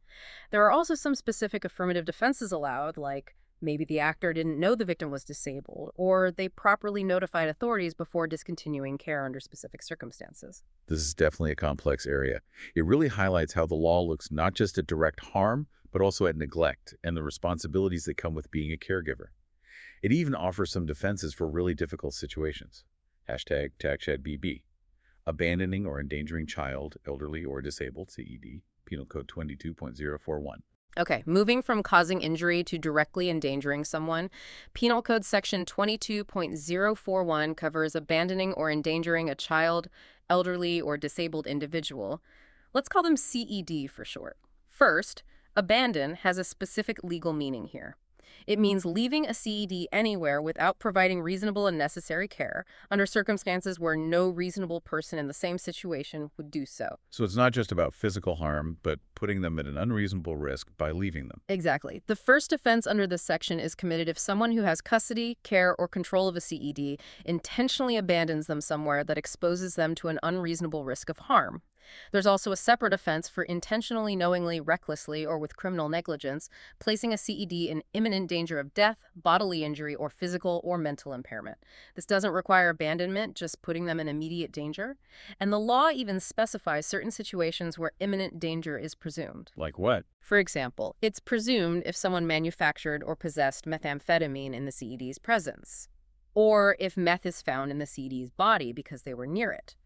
There are also some specific affirmative defenses allowed, like maybe the actor didn't know the victim was disabled, or they properly notified authorities before discontinuing care under specific circumstances. This is definitely a complex area. It really highlights how the law looks not just at direct harm, but also at neglect and the responsibilities that come with being a caregiver. It even offers some defenses for really difficult situations. Hashtag #TagShedBB. Abandoning or endangering child, elderly, or disabled, CED, Penal Code 22.041. Okay, moving from causing injury to directly endangering someone, Penal Code Section 22.041 covers abandoning or endangering a child, elderly, or disabled individual. Let's call them CED for short. First, abandon has a specific legal meaning here. It means leaving a CED anywhere without providing reasonable and necessary care under circumstances where no reasonable person in the same situation would do so. So it's not just about physical harm, but putting them at an unreasonable risk by leaving them. Exactly. The first offense under this section is committed if someone who has custody, care, or control of a CED intentionally abandons them somewhere that exposes them to an unreasonable risk of harm. There's also a separate offense for intentionally, knowingly, recklessly, or with criminal negligence, placing a CED in imminent danger of death, bodily injury, or physical or mental impairment. This doesn't require abandonment, just putting them in immediate danger. And the law even specifies certain situations where imminent danger is presumed. Like what? For example, it's presumed if someone manufactured or possessed methamphetamine in the CED's presence. or if meth is found in the CED's body because they were near it.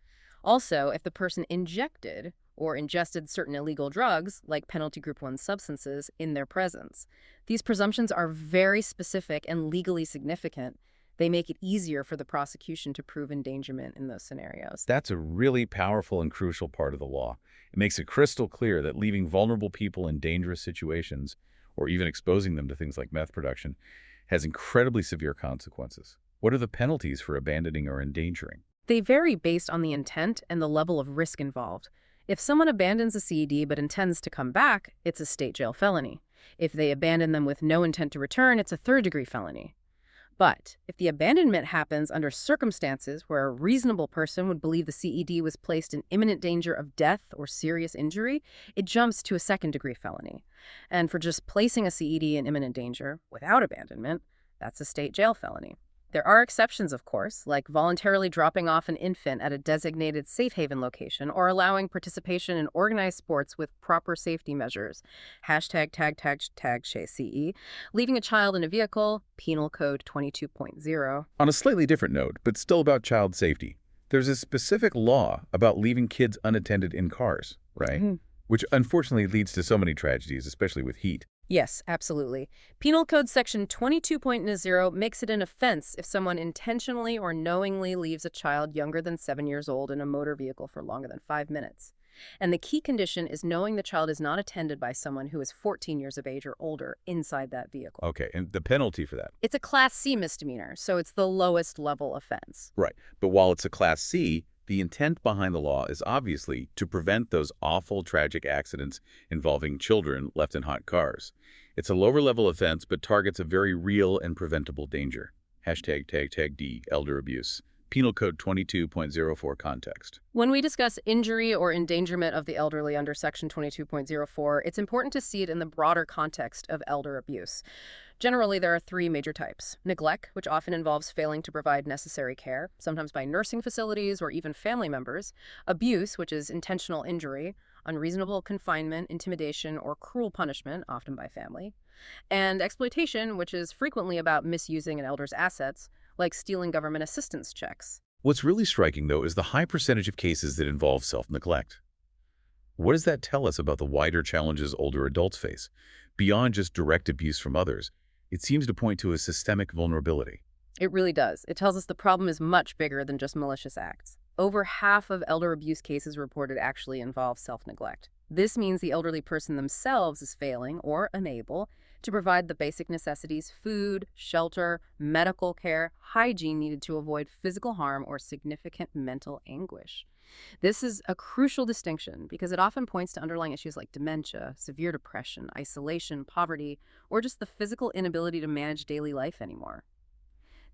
Also, if the person injected or ingested certain illegal drugs, like penalty group 1 substances, in their presence. These presumptions are very specific and legally significant. They make it easier for the prosecution to prove endangerment in those scenarios. That's a really powerful and crucial part of the law. It makes it crystal clear that leaving vulnerable people in dangerous situations, or even exposing them to things like meth production, has incredibly severe consequences. What are the penalties for abandoning or endangering? They vary based on the intent and the level of risk involved. If someone abandons a CED but intends to come back, it's a state jail felony. If they abandon them with no intent to return, it's a third-degree felony. But if the abandonment happens under circumstances where a reasonable person would believe the CED was placed in imminent danger of death or serious injury, it jumps to a second-degree felony. And for just placing a CED in imminent danger without abandonment, that's a state jail felony. There are exceptions, of course, like voluntarily dropping off an infant at a designated safe haven location or allowing participation in organized sports with proper safety measures. #CE. Leaving a child in a vehicle, Penal Code 22.0. On a slightly different note, but still about child safety, there's a specific law about leaving kids unattended in cars, right? Which unfortunately leads to so many tragedies, especially with heat. Yes, absolutely. Penal Code Section 22.0 makes it an offense if someone intentionally or knowingly leaves a child younger than 7 years old in a motor vehicle for longer than 5 minutes. And the key condition is knowing the child is not attended by someone who is 14 years of age or older inside that vehicle. Okay, and the penalty for that? It's a Class C misdemeanor, so it's the lowest level offense. Right, but while it's a Class C, the intent behind the law is obviously to prevent those awful, tragic accidents involving children left in hot cars. It's a lower-level offense, but targets a very real and preventable danger. #D, elder abuse. Penal Code 22.04 context. When we discuss injury or endangerment of the elderly under Section 22.04, it's important to see it in the broader context of elder abuse. Generally, there are 3 major types. Neglect, which often involves failing to provide necessary care, sometimes by nursing facilities or even family members. Abuse, which is intentional injury, unreasonable confinement, intimidation, or cruel punishment, often by family. And exploitation, which is frequently about misusing an elder's assets, like stealing government assistance checks. What's really striking, though, is the high percentage of cases that involve self-neglect. What does that tell us about the wider challenges older adults face? Beyond just direct abuse from others, it seems to point to a systemic vulnerability. It really does. It tells us the problem is much bigger than just malicious acts. Over half of elder abuse cases reported actually involve self-neglect. This means the elderly person themselves is failing or unable to provide the basic necessities, food, shelter, medical care, hygiene needed to avoid physical harm or significant mental anguish. This is a crucial distinction because it often points to underlying issues like dementia, severe depression, isolation, poverty, or just the physical inability to manage daily life anymore.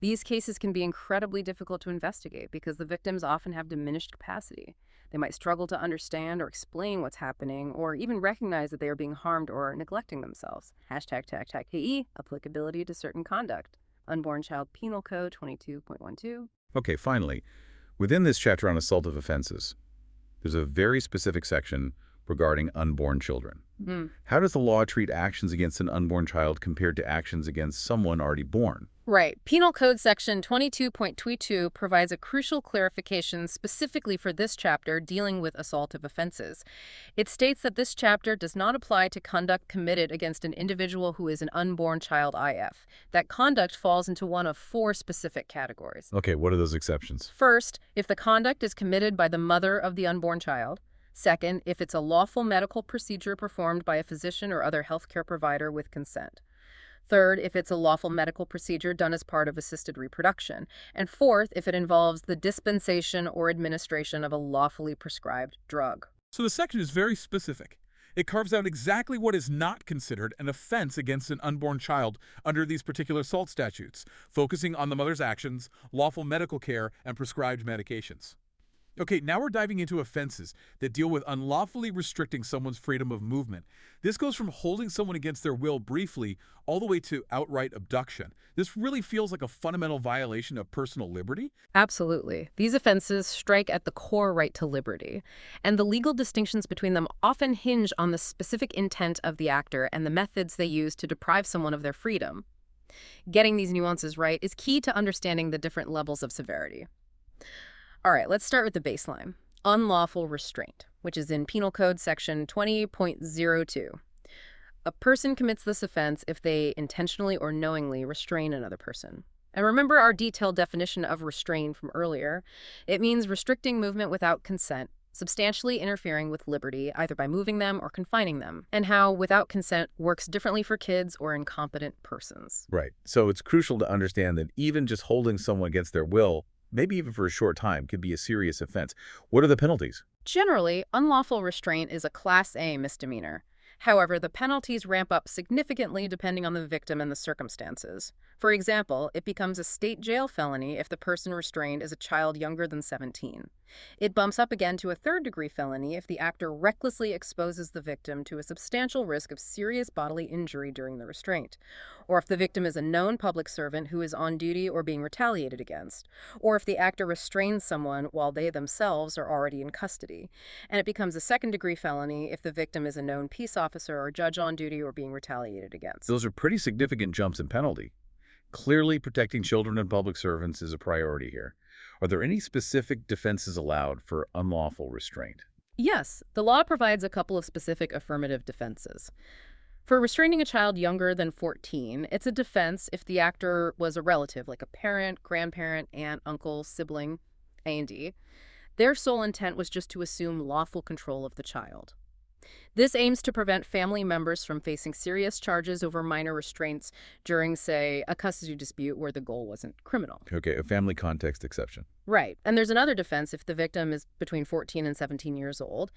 These cases can be incredibly difficult to investigate because the victims often have diminished capacity. They might struggle to understand or explain what's happening, or even recognize that they are being harmed or neglecting themselves. #KE, applicability to certain conduct. Unborn Child Penal Code 22.12. Okay, finally, within this chapter on assaultive offenses, there's a very specific section regarding unborn children. How does the law treat actions against an unborn child compared to actions against someone already born? Right. Penal Code Section 22.22 provides a crucial clarification specifically for this chapter dealing with assaultive offenses. It states that this chapter does not apply to conduct committed against an individual who is an unborn child IF. That conduct falls into one of 4 specific categories. Okay, what are those exceptions? First, if the conduct is committed by the mother of the unborn child. Second, if it's a lawful medical procedure performed by a physician or other healthcare provider with consent. Third, if it's a lawful medical procedure done as part of assisted reproduction. And fourth, if it involves the dispensation or administration of a lawfully prescribed drug. So the section is very specific. It carves out exactly what is not considered an offense against an unborn child under these particular assault statutes, focusing on the mother's actions, lawful medical care, and prescribed medications. Okay, now we're diving into offenses that deal with unlawfully restricting someone's freedom of movement. This goes from holding someone against their will briefly all the way to outright abduction. This really feels like a fundamental violation of personal liberty. Absolutely. These offenses strike at the core right to liberty, and the legal distinctions between them often hinge on the specific intent of the actor and the methods they use to deprive someone of their freedom. Getting these nuances right is key to understanding the different levels of severity. All right, let's start with the baseline. Unlawful restraint, which is in Penal Code section 20.02. A person commits this offense if they intentionally or knowingly restrain another person. And remember our detailed definition of restrain from earlier. It means restricting movement without consent, substantially interfering with liberty, either by moving them or confining them, and how without consent works differently for kids or incompetent persons. Right. So it's crucial to understand that even just holding someone against their will, maybe even for a short time, could be a serious offense. What are the penalties? Generally, unlawful restraint is a Class A misdemeanor. However, the penalties ramp up significantly depending on the victim and the circumstances. For example, it becomes a state jail felony if the person restrained is a child younger than 17. It bumps up again to a third-degree felony if the actor recklessly exposes the victim to a substantial risk of serious bodily injury during the restraint, or if the victim is a known public servant who is on duty or being retaliated against, or if the actor restrains someone while they themselves are already in custody. And it becomes a second-degree felony if the victim is a known peace officer or judge on duty or being retaliated against. Those are pretty significant jumps in penalty. Clearly, protecting children and public servants is a priority here. Are there any specific defenses allowed for unlawful restraint? Yes, the law provides a couple of specific affirmative defenses. For restraining a child younger than 14, it's a defense if the actor was a relative, like a parent, grandparent, aunt, uncle, sibling, A&D. Their sole intent was just to assume lawful control of the child. This aims to prevent family members from facing serious charges over minor restraints during, say, a custody dispute where the goal wasn't criminal. Okay, a family context exception. Right. And there's another defense if the victim is between 14 and 17 years old.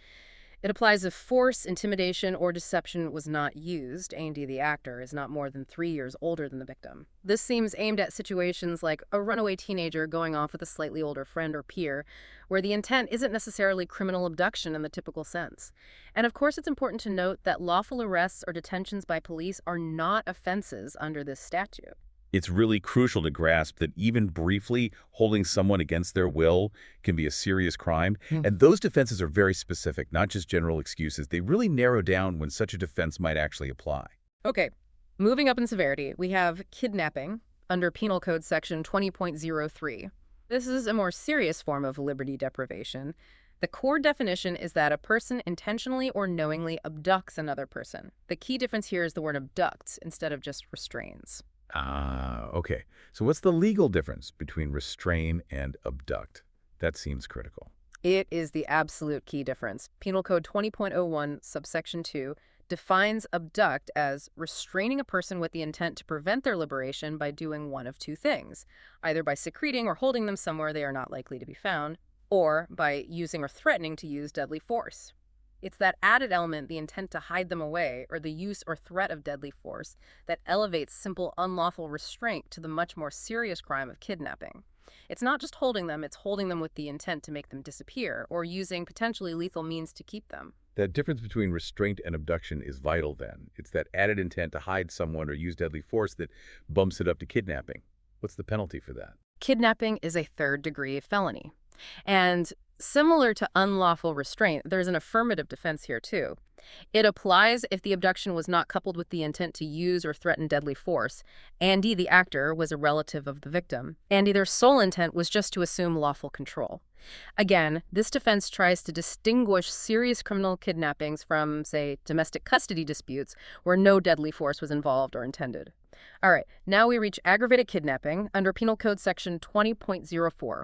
It applies if force, intimidation, or deception was not used. A&D, the actor, is not more than 3 years older than the victim. This seems aimed at situations like a runaway teenager going off with a slightly older friend or peer, where the intent isn't necessarily criminal abduction in the typical sense. And of course, it's important to note that lawful arrests or detentions by police are not offenses under this statute. It's really crucial to grasp that even briefly holding someone against their will can be a serious crime. And those defenses are very specific, not just general excuses. They really narrow down when such a defense might actually apply. Okay, moving up in severity, we have kidnapping under Penal Code section 20.03. This is a more serious form of liberty deprivation. The core definition is that a person intentionally or knowingly abducts another person. The key difference here is the word abducts instead of just restrains. Okay. So what's the legal difference between restrain and abduct? That seems critical. It is the absolute key difference. Penal Code 20.01, subsection 2, defines abduct as restraining a person with the intent to prevent their liberation by doing one of two things, either by secreting or holding them somewhere they are not likely to be found, or by using or threatening to use deadly force. It's that added element, the intent to hide them away, or the use or threat of deadly force, that elevates simple unlawful restraint to the much more serious crime of kidnapping. It's not just holding them, it's holding them with the intent to make them disappear, or using potentially lethal means to keep them. That difference between restraint and abduction is vital then. It's that added intent to hide someone or use deadly force that bumps it up to kidnapping. What's the penalty for that? Kidnapping is a third-degree felony. And similar to unlawful restraint, there's an affirmative defense here too. It applies if the abduction was not coupled with the intent to use or threaten deadly force, and the actor was a relative of the victim, and their sole intent was just to assume lawful control. Again, this defense tries to distinguish serious criminal kidnappings from, say, domestic custody disputes where no deadly force was involved or intended. All right, now we reach aggravated kidnapping under Penal Code section 20.04.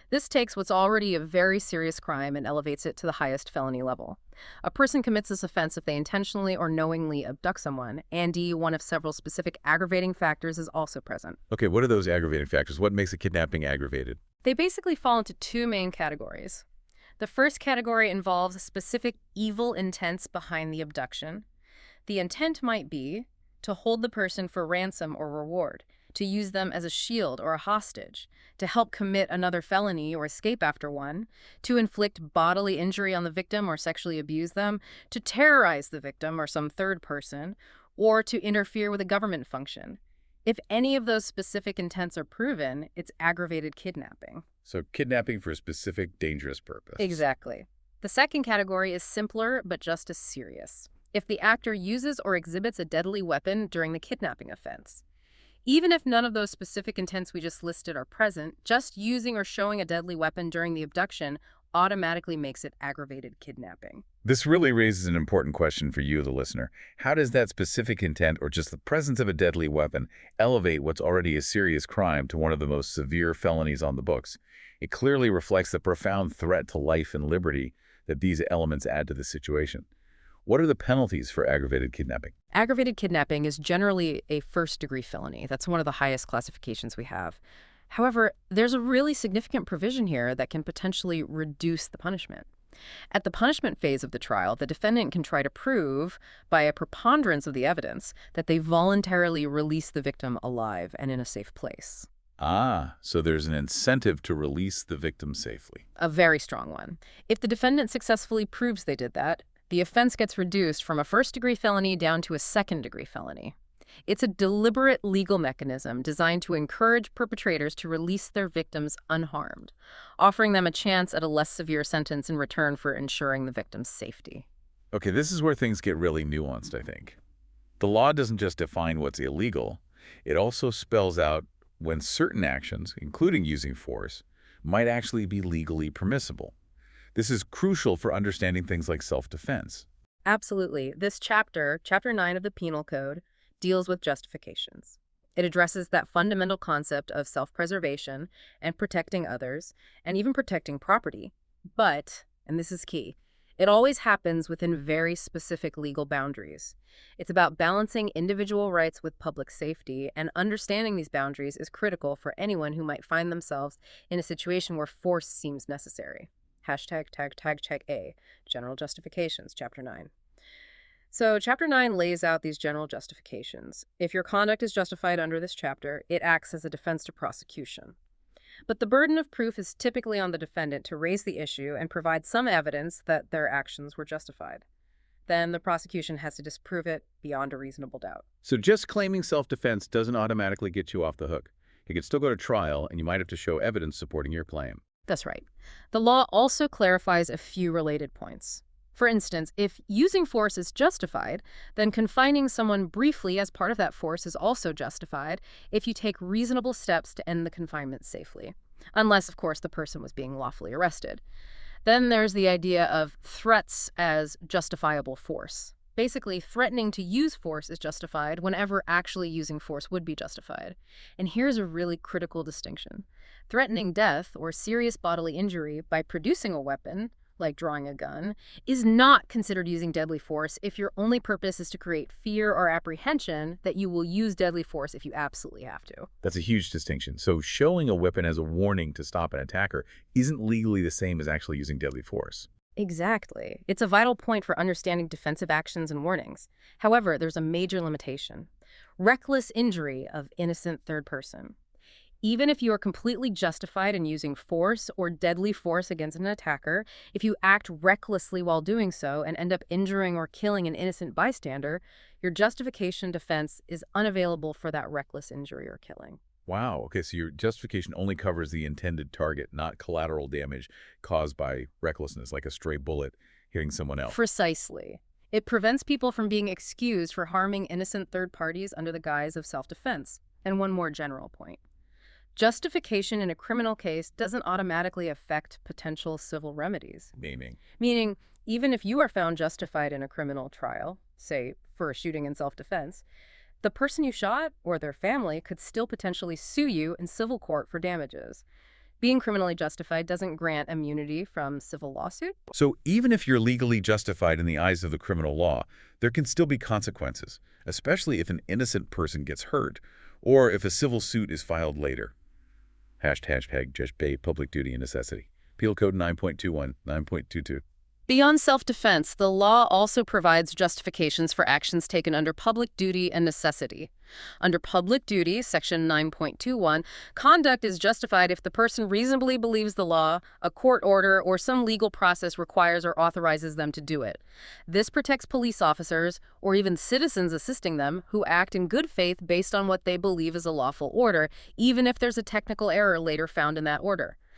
This takes what's already a very serious crime and elevates it to the highest felony level. A person commits this offense if they intentionally or knowingly abduct someone, and one of several specific aggravating factors is also present. Okay, what are those aggravating factors? What makes a kidnapping aggravated? They basically fall into two main categories. The first category involves specific evil intents behind the abduction. The intent might be to hold the person for ransom or reward, to use them as a shield or a hostage, to help commit another felony or escape after one, to inflict bodily injury on the victim or sexually abuse them, to terrorize the victim or some third person, or to interfere with a government function. If any of those specific intents are proven, it's aggravated kidnapping. So kidnapping for a specific dangerous purpose. Exactly. The second category is simpler but just as serious. If the actor uses or exhibits a deadly weapon during the kidnapping offense. Even if none of those specific intents we just listed are present, just using or showing a deadly weapon during the abduction automatically makes it aggravated kidnapping. This really raises an important question for you, the listener. How does that specific intent or just the presence of a deadly weapon elevate what's already a serious crime to one of the most severe felonies on the books? It clearly reflects the profound threat to life and liberty that these elements add to the situation. What are the penalties for aggravated kidnapping? Aggravated kidnapping is generally a first-degree felony. That's one of the highest classifications we have. However, there's a really significant provision here that can potentially reduce the punishment. At the punishment phase of the trial, the defendant can try to prove, by a preponderance of the evidence, that they voluntarily released the victim alive and in a safe place. Ah, so there's an incentive to release the victim safely. A very strong one. If the defendant successfully proves they did that, the offense gets reduced from a first-degree felony down to a second-degree felony. It's a deliberate legal mechanism designed to encourage perpetrators to release their victims unharmed, offering them a chance at a less severe sentence in return for ensuring the victim's safety. Okay, this is where things get really nuanced, I think. The law doesn't just define what's illegal, it also spells out when certain actions, including using force, might actually be legally permissible. This is crucial for understanding things like self-defense. Absolutely. This chapter, Chapter 9 of the Penal Code, deals with justifications. It addresses that fundamental concept of self-preservation and protecting others, and even protecting property. But, and this is key, it always happens within very specific legal boundaries. It's about balancing individual rights with public safety, and understanding these boundaries is critical for anyone who might find themselves in a situation where force seems necessary. Hashtag tag A, General Justifications, Chapter 9. So Chapter 9 lays out these general justifications. If your conduct is justified under this chapter, it acts as a defense to prosecution. But the burden of proof is typically on the defendant to raise the issue and provide some evidence that their actions were justified. Then the prosecution has to disprove it beyond a reasonable doubt. So just claiming self-defense doesn't automatically get you off the hook. You could still go to trial, and you might have to show evidence supporting your claim. That's right. The law also clarifies a few related points. For instance, if using force is justified, then confining someone briefly as part of that force is also justified if you take reasonable steps to end the confinement safely. Unless, of course, the person was being lawfully arrested. Then there's the idea of threats as justifiable force. Basically, threatening to use force is justified whenever actually using force would be justified. And here's a really critical distinction. Threatening death or serious bodily injury by producing a weapon, like drawing a gun, is not considered using deadly force if your only purpose is to create fear or apprehension that you will use deadly force if you absolutely have to. That's a huge distinction. So showing a weapon as a warning to stop an attacker isn't legally the same as actually using deadly force. Exactly. It's a vital point for understanding defensive actions and warnings. However, there's a major limitation. Reckless injury of innocent third person. Even if you are completely justified in using force or deadly force against an attacker, if you act recklessly while doing so and end up injuring or killing an innocent bystander, your justification defense is unavailable for that reckless injury or killing. Wow. Okay, so your justification only covers the intended target, not collateral damage caused by recklessness, like a stray bullet hitting someone else. Precisely. It prevents people from being excused for harming innocent third parties under the guise of self-defense. And one more general point. Justification in a criminal case doesn't automatically affect potential civil remedies. Meaning, even if you are found justified in a criminal trial, say for a shooting in self-defense, the person you shot or their family could still potentially sue you in civil court for damages. Being criminally justified doesn't grant immunity from civil lawsuit. So even if you're legally justified in the eyes of the criminal law, there can still be consequences, especially if an innocent person gets hurt or if a civil suit is filed later. Hashtag just pay public duty and necessity. Penal Code 9.21, 9.22. Beyond self-defense, the law also provides justifications for actions taken under public duty and necessity. Under public duty, Section 9.21, conduct is justified if the person reasonably believes the law, a court order, or some legal process requires or authorizes them to do it. This protects police officers, or even citizens assisting them, who act in good faith based on what they believe is a lawful order, even if there's a technical error later found in that order.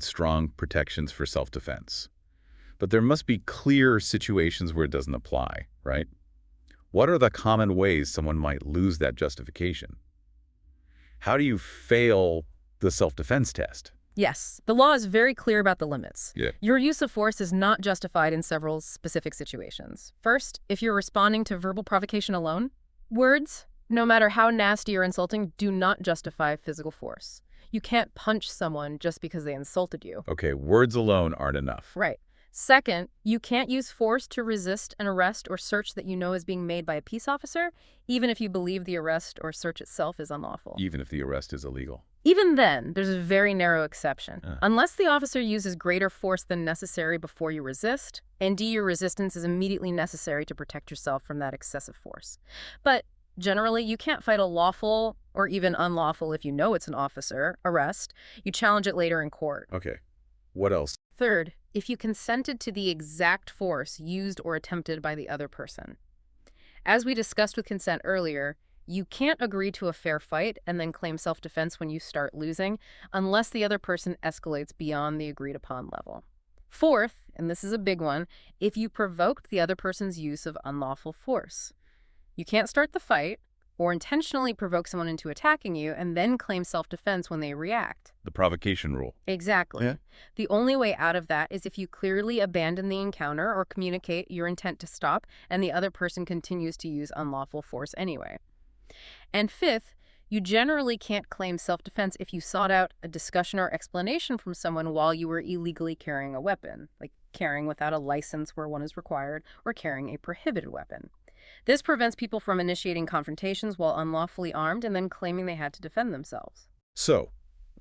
provides strong protections for self-defense. But there must be clear situations where it doesn't apply, right? What are the common ways someone might lose that justification? How do you fail the self-defense test? Yes, the law is very clear about the limits. Yeah. Your use of force is not justified in several specific situations. First, if you're responding to verbal provocation alone, words, no matter how nasty or insulting, do not justify physical force. You can't punch someone just because they insulted you. Okay, words alone aren't enough. Right. Second, you can't use force to resist an arrest or search that you know is being made by a peace officer, even if you believe the arrest or search itself is unlawful. Even if the arrest is illegal. Even then, there's a very narrow exception. Uh. Unless the officer uses greater force than necessary before you resist, and your resistance is immediately necessary to protect yourself from that excessive force. But generally, you can't fight a lawful, or even unlawful if you know it's an officer, arrest. You challenge it later in court. Okay, what else? Third, if you consented to the exact force used or attempted by the other person. As we discussed with consent earlier, you can't agree to a fair fight and then claim self-defense when you start losing unless the other person escalates beyond the agreed-upon level. Fourth, and this is a big one, if you provoked the other person's use of unlawful force. You can't start the fight or intentionally provoke someone into attacking you and then claim self-defense when they react. The provocation rule. Exactly. Yeah. The only way out of that is if you clearly abandon the encounter or communicate your intent to stop and the other person continues to use unlawful force anyway. And fifth, you generally can't claim self-defense if you sought out a discussion or explanation from someone while you were illegally carrying a weapon, like carrying without a license where one is required or carrying a prohibited weapon. This prevents people from initiating confrontations while unlawfully armed and then claiming they had to defend themselves. So,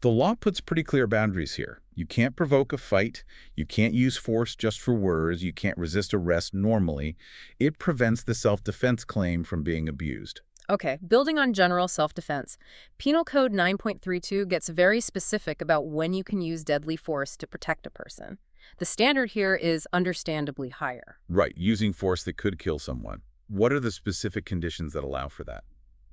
the law puts pretty clear boundaries here. You can't provoke a fight. You can't use force just for words. You can't resist arrest normally. It prevents the self-defense claim from being abused. Okay, building on general self-defense, Penal Code 9.32 gets very specific about when you can use deadly force to protect a person. The standard here is understandably higher. Right, using force that could kill someone. What are the specific conditions that allow for that?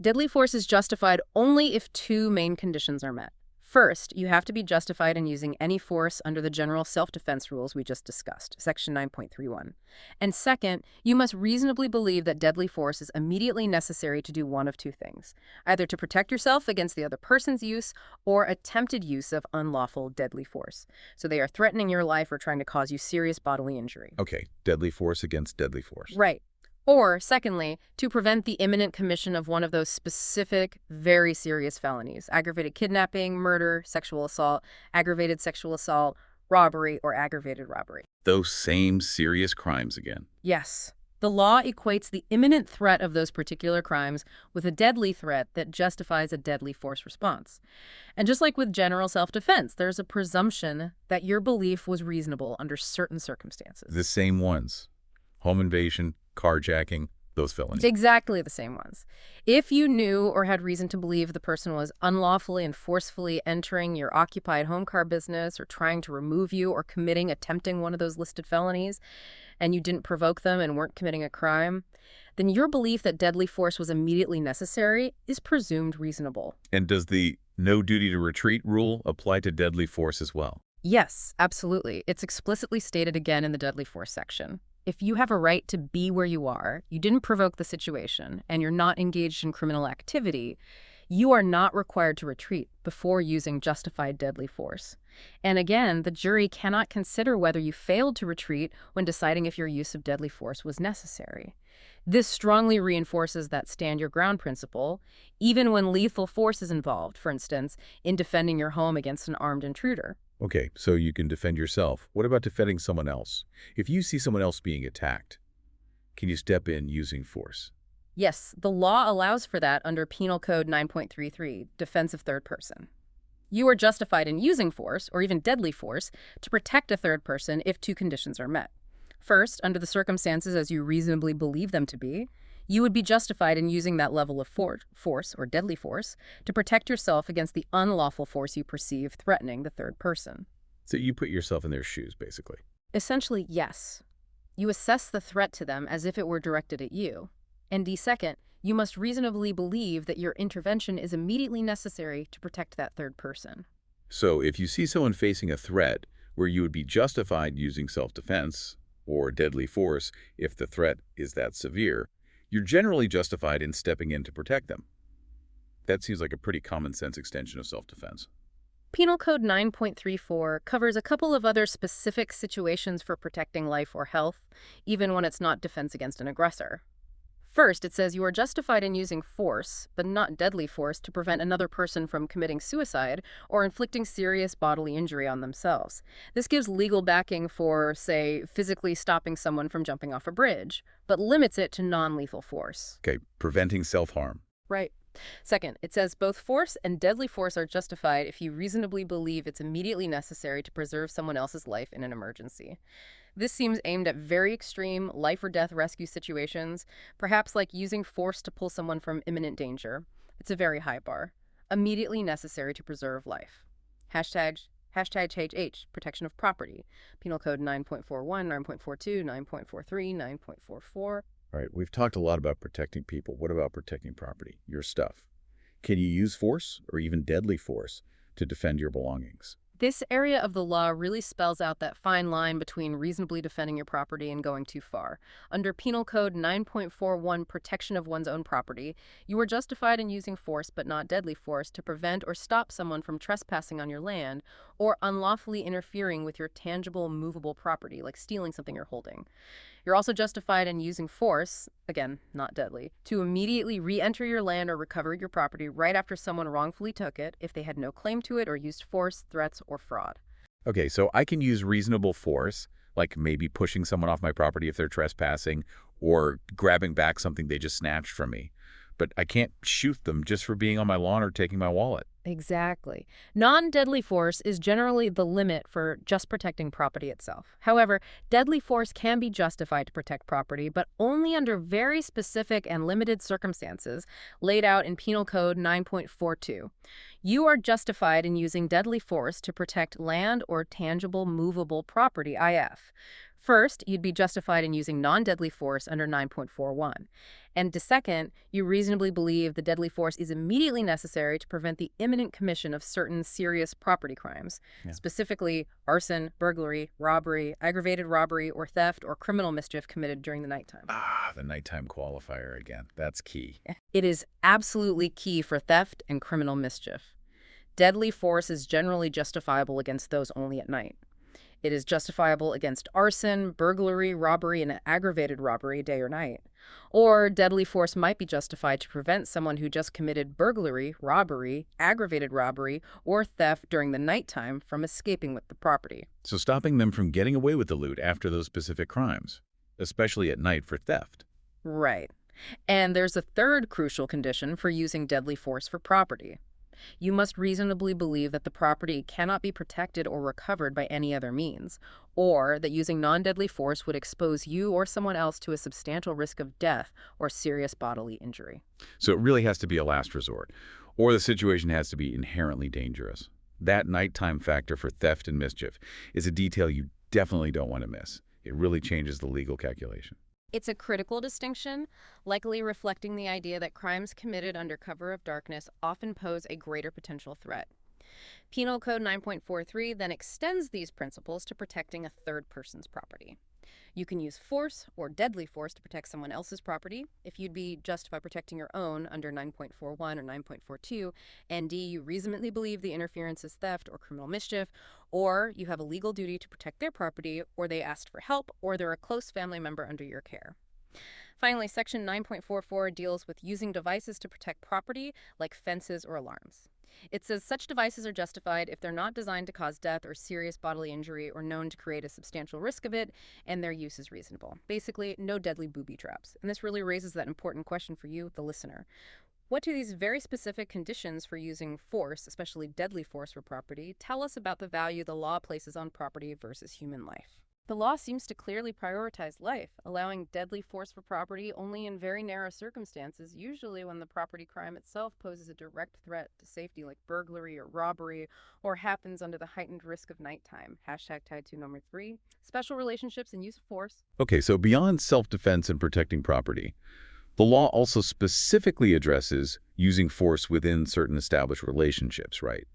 Deadly force is justified only if two main conditions are met. First, you have to be justified in using any force under the general self-defense rules we just discussed, Section 9.31. And second, you must reasonably believe that deadly force is immediately necessary to do one of two things, either to protect yourself against the other person's use or attempted use of unlawful deadly force. So they are threatening your life or trying to cause you serious bodily injury. Okay, deadly force against deadly force. Right. Or, secondly, to prevent the imminent commission of one of those specific, very serious felonies: aggravated kidnapping, murder, sexual assault, aggravated sexual assault, robbery, or aggravated robbery. Those same serious crimes again. Yes. The law equates the imminent threat of those particular crimes with a deadly threat that justifies a deadly force response. And just like with general self-defense, there's a presumption that your belief was reasonable under certain circumstances. The same ones. Home invasion, carjacking, those felonies. Exactly the same ones. If you knew or had reason to believe the person was unlawfully and forcefully entering your occupied home car business or trying to remove you or attempting one of those listed felonies, and you didn't provoke them and weren't committing a crime, then your belief that deadly force was immediately necessary is presumed reasonable. And does the no duty to retreat rule apply to deadly force as well? Yes, absolutely. It's explicitly stated again in the deadly force section. If you have a right to be where you are, you didn't provoke the situation, and you're not engaged in criminal activity, you are not required to retreat before using justified deadly force. And again, the jury cannot consider whether you failed to retreat when deciding if your use of deadly force was necessary. This strongly reinforces that stand your ground principle, even when lethal force is involved, for instance, in defending your home against an armed intruder. Okay, so you can defend yourself. What about defending someone else? If you see someone else being attacked, can you step in using force? Yes, the law allows for that under Penal Code 9.33, defense of third person. You are justified in using force, or even deadly force, to protect a third person if two conditions are met. First, under the circumstances as you reasonably believe them to be, you would be justified in using that level of force, or deadly force, to protect yourself against the unlawful force you perceive threatening the third person. So you put yourself in their shoes, basically. Essentially, yes. You assess the threat to them as if it were directed at you. And second, you must reasonably believe that your intervention is immediately necessary to protect that third person. So if you see someone facing a threat where you would be justified using self-defense or deadly force if the threat is that severe, you're generally justified in stepping in to protect them. That seems like a pretty common sense extension of self-defense. Penal Code 9.34 covers a couple of other specific situations for protecting life or health, even when it's not defense against an aggressor. First, it says you are justified in using force, but not deadly force, to prevent another person from committing suicide or inflicting serious bodily injury on themselves. This gives legal backing for, say, physically stopping someone from jumping off a bridge, but limits it to non-lethal force. Okay, preventing self-harm. Right. Second, it says both force and deadly force are justified if you reasonably believe it's immediately necessary to preserve someone else's life in an emergency. This seems aimed at very extreme life-or-death rescue situations, perhaps like using force to pull someone from imminent danger. It's a very high bar. Immediately necessary to preserve life. #HH, protection of property. Penal Code 9.41, 9.42, 9.43, 9.44. All right, we've talked a lot about protecting people. What about protecting property, your stuff? Can you use force or even deadly force to defend your belongings? This area of the law really spells out that fine line between reasonably defending your property and going too far. Under Penal Code 9.41, protection of one's own property, you are justified in using force but not deadly force to prevent or stop someone from trespassing on your land or unlawfully interfering with your tangible, movable property, like stealing something you're holding. You're also justified in using force, again, not deadly, to immediately re-enter your land or recover your property right after someone wrongfully took it if they had no claim to it or used force, threats, or fraud. Okay, so I can use reasonable force, like maybe pushing someone off my property if they're trespassing or grabbing back something they just snatched from me. But I can't shoot them just for being on my lawn or taking my wallet. Exactly. Non-deadly force is generally the limit for just protecting property itself. However, deadly force can be justified to protect property, but only under very specific and limited circumstances laid out in Penal Code 9.42. You are justified in using deadly force to protect land or tangible movable property, IF. First, you'd be justified in using non-deadly force under 9.41. And second, you reasonably believe the deadly force is immediately necessary to prevent the imminent commission of certain serious property crimes, specifically arson, burglary, robbery, aggravated robbery, or theft or criminal mischief committed during the nighttime. Ah, the nighttime qualifier again. That's key. It is absolutely key for theft and criminal mischief. Deadly force is generally justifiable against those only at night. It is justifiable against arson, burglary, robbery, and aggravated robbery day or night. Or deadly force might be justified to prevent someone who just committed burglary, robbery, aggravated robbery, or theft during the nighttime from escaping with the property. So stopping them from getting away with the loot after those specific crimes, especially at night for theft. Right. And there's a third crucial condition for using deadly force for property. You must reasonably believe that the property cannot be protected or recovered by any other means, or that using non-deadly force would expose you or someone else to a substantial risk of death or serious bodily injury. So it really has to be a last resort, or the situation has to be inherently dangerous. That nighttime factor for theft and mischief is a detail you definitely don't want to miss. It really changes the legal calculation. It's a critical distinction, likely reflecting the idea that crimes committed under cover of darkness often pose a greater potential threat. Penal Code 9.43 then extends these principles to protecting a third person's property. You can use force or deadly force to protect someone else's property if you'd be justified protecting your own under 9.41 or 9.42, and D, you reasonably believe the interference is theft or criminal mischief, or you have a legal duty to protect their property, or they asked for help, or they're a close family member under your care. Finally, Section 9.44 deals with using devices to protect property like fences or alarms. It says such devices are justified if they're not designed to cause death or serious bodily injury or known to create a substantial risk of it, and their use is reasonable. Basically, no deadly booby traps. And this really raises that important question for you, the listener. What do these very specific conditions for using force, especially deadly force for property, tell us about the value the law places on property versus human life? The law seems to clearly prioritize life, allowing deadly force for property only in very narrow circumstances, usually when the property crime itself poses a direct threat to safety like burglary or robbery, or happens under the heightened risk of nighttime. #tied to number 3, special relationships and use of force. Okay, so beyond self-defense and protecting property, the law also specifically addresses using force within certain established relationships, right?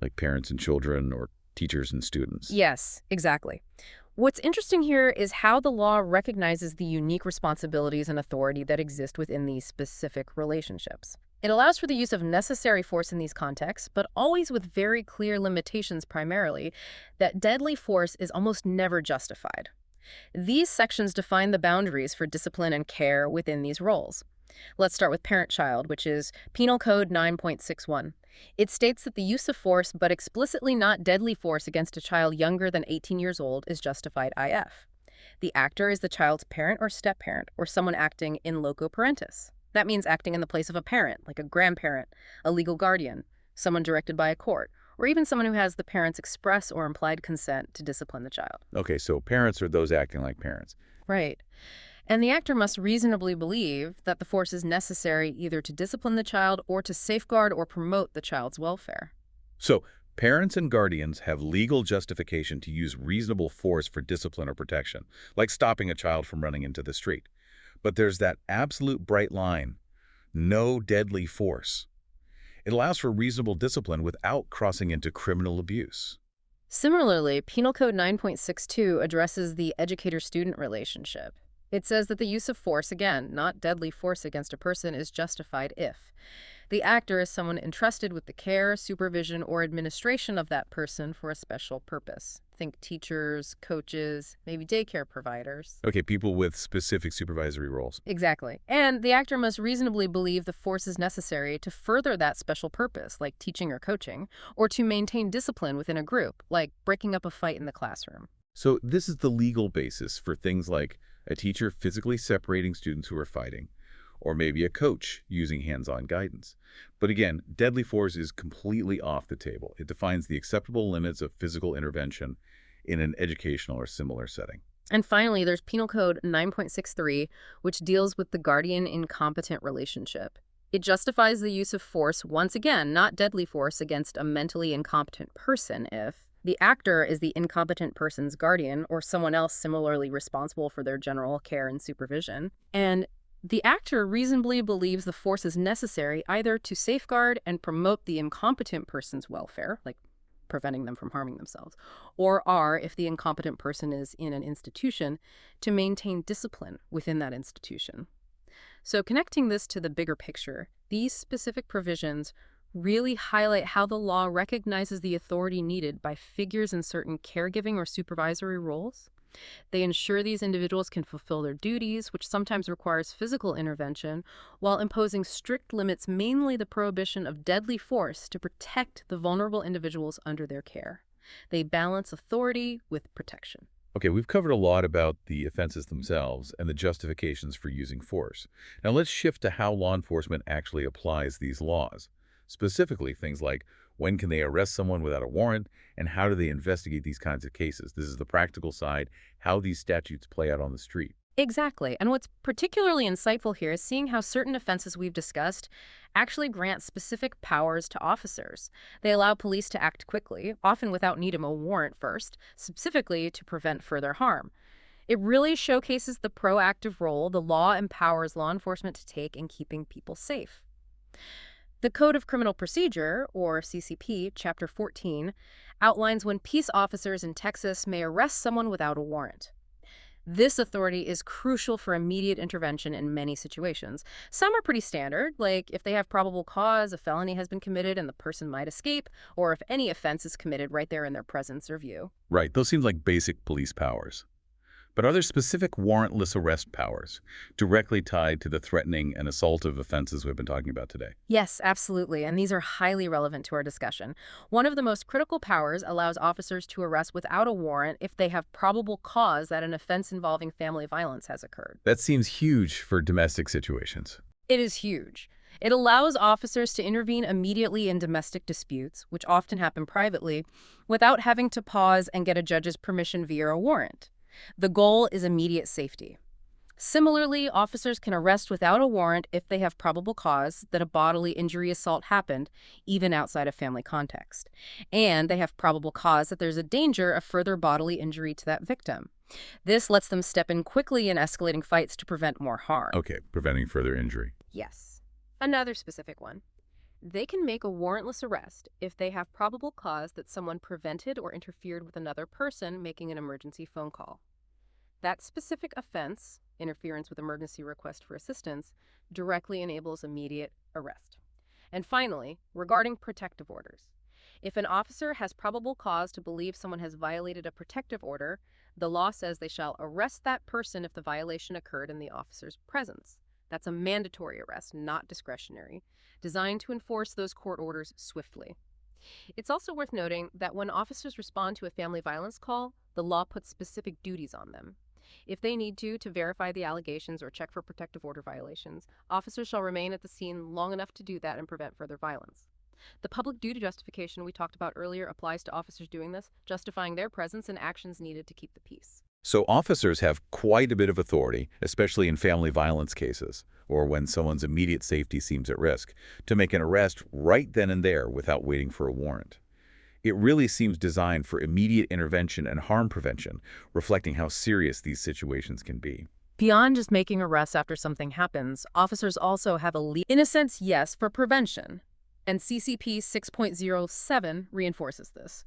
Like parents and children or teachers and students. Yes, exactly. What's interesting here is how the law recognizes the unique responsibilities and authority that exist within these specific relationships. It allows for the use of necessary force in these contexts, but always with very clear limitations primarily, that deadly force is almost never justified. These sections define the boundaries for discipline and care within these roles. Let's start with parent-child, which is Penal Code 9.61. It states that the use of force, but explicitly not deadly force against a child younger than 18 years old, is justified IF. The actor is the child's parent or step-parent, or someone acting in loco parentis. That means acting in the place of a parent, like a grandparent, a legal guardian, someone directed by a court, or even someone who has the parent's express or implied consent to discipline the child. Okay, so parents are those acting like parents. Right. And the actor must reasonably believe that the force is necessary either to discipline the child or to safeguard or promote the child's welfare. So Parents and guardians have legal justification to use reasonable force for discipline or protection, like stopping a child from running into the street. But there's that absolute bright line: no deadly force. It allows for reasonable discipline without crossing into criminal abuse. Similarly, Penal Code 9.62 addresses the educator-student relationship. It says that the use of force, again, not deadly force against a person, is justified if the actor is someone entrusted with the care, supervision, or administration of that person for a special purpose. Think teachers, coaches, maybe daycare providers. Okay, people with specific supervisory roles. Exactly. And the actor must reasonably believe the force is necessary to further that special purpose, like teaching or coaching, or to maintain discipline within a group, like breaking up a fight in the classroom. So this is the legal basis for things like a teacher physically separating students who are fighting, or maybe a coach using hands-on guidance. But again, deadly force is completely off the table. It defines the acceptable limits of physical intervention in an educational or similar setting. And finally, there's Penal Code 9.63, which deals with the guardian-incompetent relationship. It justifies the use of force, once again, not deadly force, against a mentally incompetent person if the actor is the incompetent person's guardian or someone else similarly responsible for their general care and supervision, and the actor reasonably believes the force is necessary either to safeguard and promote the incompetent person's welfare, like preventing them from harming themselves, or if the incompetent person is in an institution, to maintain discipline within that institution. So connecting this to the bigger picture, these specific provisions really highlight how the law recognizes the authority needed by figures in certain caregiving or supervisory roles. They ensure these individuals can fulfill their duties, which sometimes requires physical intervention, while imposing strict limits, mainly the prohibition of deadly force, to protect the vulnerable individuals under their care. They balance authority with protection. Okay, we've covered a lot about the offenses themselves and the justifications for using force. Now let's shift to how law enforcement actually applies these laws. Specifically, things like when can they arrest someone without a warrant, and how do they investigate these kinds of cases? This is the practical side, how these statutes play out on the street. Exactly. And what's particularly insightful here is seeing how certain offenses we've discussed actually grant specific powers to officers. They allow police to act quickly, often without needing a warrant first, specifically to prevent further harm. It really showcases the proactive role the law empowers law enforcement to take in keeping people safe. The Code of Criminal Procedure, or CCP, Chapter 14, outlines when peace officers in Texas may arrest someone without a warrant. This authority is crucial for immediate intervention in many situations. Some are pretty standard, like if they have probable cause, a felony has been committed and the person might escape, or if any offense is committed right there in their presence or view. Right, those seem like basic police powers. But are there specific warrantless arrest powers directly tied to the threatening and assaultive offenses we've been talking about today? Yes, absolutely, and these are highly relevant to our discussion. One of the most critical powers allows officers to arrest without a warrant if they have probable cause that an offense involving family violence has occurred. That seems huge for domestic situations. It is huge. It allows officers to intervene immediately in domestic disputes, which often happen privately, without having to pause and get a judge's permission via a warrant. The goal is immediate safety. Similarly, officers can arrest without a warrant if they have probable cause that a bodily injury assault happened, even outside a family context. And they have probable cause that there's a danger of further bodily injury to that victim. This lets them step in quickly in escalating fights to prevent more harm. Okay, preventing further injury. Yes. Another specific one. They can make a warrantless arrest if they have probable cause that someone prevented or interfered with another person making an emergency phone call. That specific offense, interference with emergency request for assistance, directly enables immediate arrest. And finally, regarding protective orders. If an officer has probable cause to believe someone has violated a protective order, the law says they shall arrest that person if the violation occurred in the officer's presence. That's a mandatory arrest, not discretionary, designed to enforce those court orders swiftly. It's also worth noting that when officers respond to a family violence call, the law puts specific duties on them. If they need to verify the allegations or check for protective order violations, officers shall remain at the scene long enough to do that and prevent further violence. The public duty justification we talked about earlier applies to officers doing this, justifying their presence and actions needed to keep the peace. So officers have quite a bit of authority, especially in family violence cases, or when someone's immediate safety seems at risk, to make an arrest right then and there without waiting for a warrant. It really seems designed for immediate intervention and harm prevention, reflecting how serious these situations can be. Beyond just making arrests after something happens, officers also have in a sense, yes, for prevention. And CCP 6.07 reinforces this.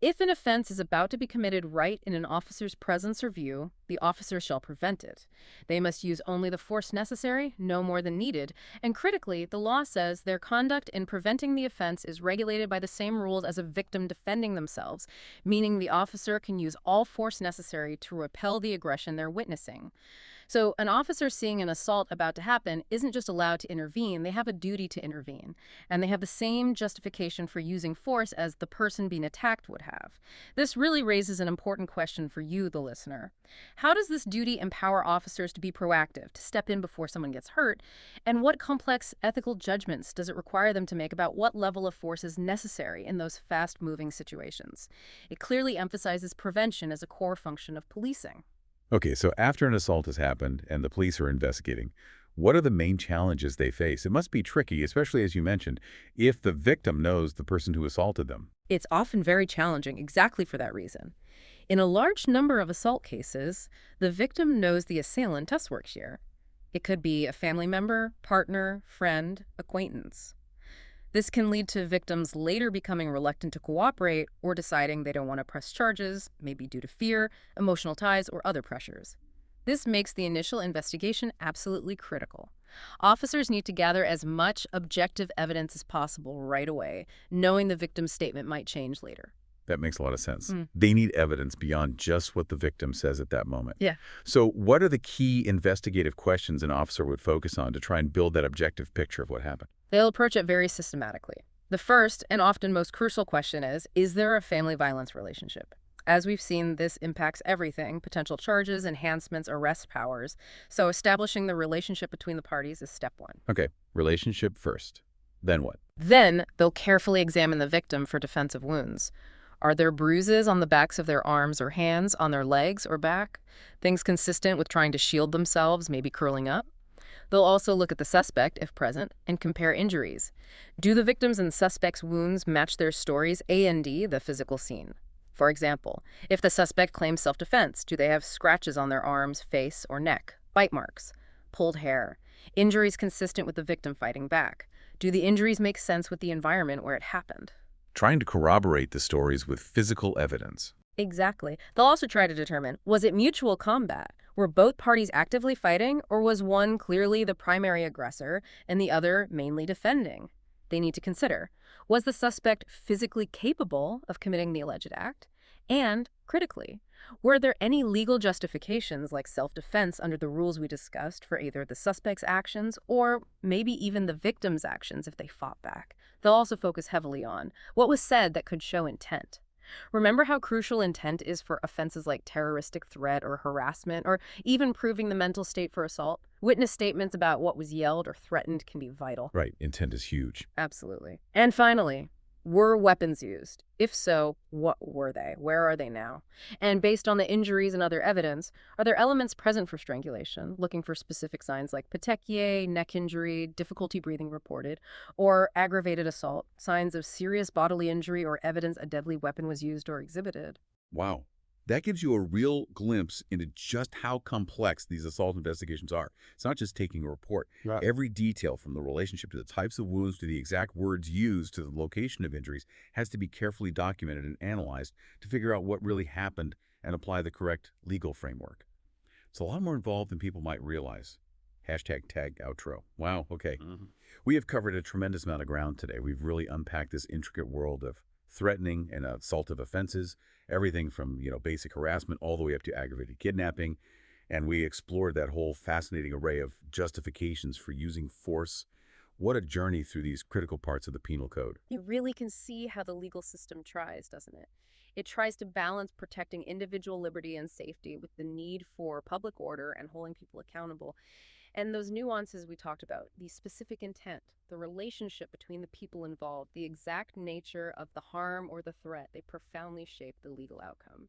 If an offense is about to be committed right in an officer's presence or view, the officer shall prevent it. They must use only the force necessary, no more than needed, and critically, the law says their conduct in preventing the offense is regulated by the same rules as a victim defending themselves, meaning the officer can use all force necessary to repel the aggression they're witnessing. So an officer seeing an assault about to happen isn't just allowed to intervene, they have a duty to intervene. And they have the same justification for using force as the person being attacked would have. This really raises an important question for you, the listener. How does this duty empower officers to be proactive, to step in before someone gets hurt? And what complex ethical judgments does it require them to make about what level of force is necessary in those fast-moving situations? It clearly emphasizes prevention as a core function of policing. Okay, so after an assault has happened and the police are investigating, what are the main challenges they face? It must be tricky, especially as you mentioned, if the victim knows the person who assaulted them. It's often very challenging exactly for that reason. In a large number of assault cases, the victim knows the assailant us work here. It could be a family member, partner, friend, acquaintance. This can lead to victims later becoming reluctant to cooperate or deciding they don't want to press charges, maybe due to fear, emotional ties, or other pressures. This makes the initial investigation absolutely critical. Officers need to gather as much objective evidence as possible right away, knowing the victim's statement might change later. That makes a lot of sense. They need evidence beyond just what the victim says at that moment. Yeah. So what are the key investigative questions an officer would focus on to try and build that objective picture of what happened? They'll approach it very systematically. The first and often most crucial question is there a family violence relationship? As we've seen, this impacts everything, potential charges, enhancements, arrest powers. So establishing the relationship between the parties is step one. Okay, relationship first. Then what? Then they'll carefully examine the victim for defensive wounds. Are there bruises on the backs of their arms or hands, on their legs or back? Things consistent with trying to shield themselves, maybe curling up? They'll also look at the suspect, if present, and compare injuries. Do the victims and suspect's wounds match their stories and the physical scene? For example, if the suspect claims self-defense, do they have scratches on their arms, face, or neck, bite marks, pulled hair, injuries consistent with the victim fighting back? Do the injuries make sense with the environment where it happened? Trying to corroborate the stories with physical evidence. Exactly. They'll also try to determine, was it mutual combat? Were both parties actively fighting, or was one clearly the primary aggressor and the other mainly defending? They need to consider, was the suspect physically capable of committing the alleged act? And, critically, were there any legal justifications like self-defense under the rules we discussed for either the suspect's actions or maybe even the victim's actions if they fought back? They'll also focus heavily on what was said that could show intent. Remember how crucial intent is for offenses like terroristic threat or harassment, or even proving the mental state for assault? Witness statements about what was yelled or threatened can be vital. Right, intent is huge. Absolutely. And finally, were weapons used? If so, what were they? Where are they now? And based on the injuries and other evidence, are there elements present for strangulation, looking for specific signs like petechiae, neck injury, difficulty breathing reported, or aggravated assault, signs of serious bodily injury or evidence a deadly weapon was used or exhibited? Wow. That gives you a real glimpse into just how complex these assault investigations are. It's not just taking a report. Right. Every detail, from the relationship to the types of wounds to the exact words used to the location of injuries, has to be carefully documented and analyzed to figure out what really happened and apply the correct legal framework. It's a lot more involved than people might realize. Hashtag tag outro. Wow, okay. We have covered a tremendous amount of ground today. We've really unpacked this intricate world of threatening and assaultive offenses, everything from, basic harassment all the way up to aggravated kidnapping. And we explored that whole fascinating array of justifications for using force. What a journey through these critical parts of the Penal Code. You really can see how the legal system tries, doesn't it? It tries to balance protecting individual liberty and safety with the need for public order and holding people accountable. And those nuances we talked about, the specific intent, the relationship between the people involved, the exact nature of the harm or the threat, they profoundly shape the legal outcome.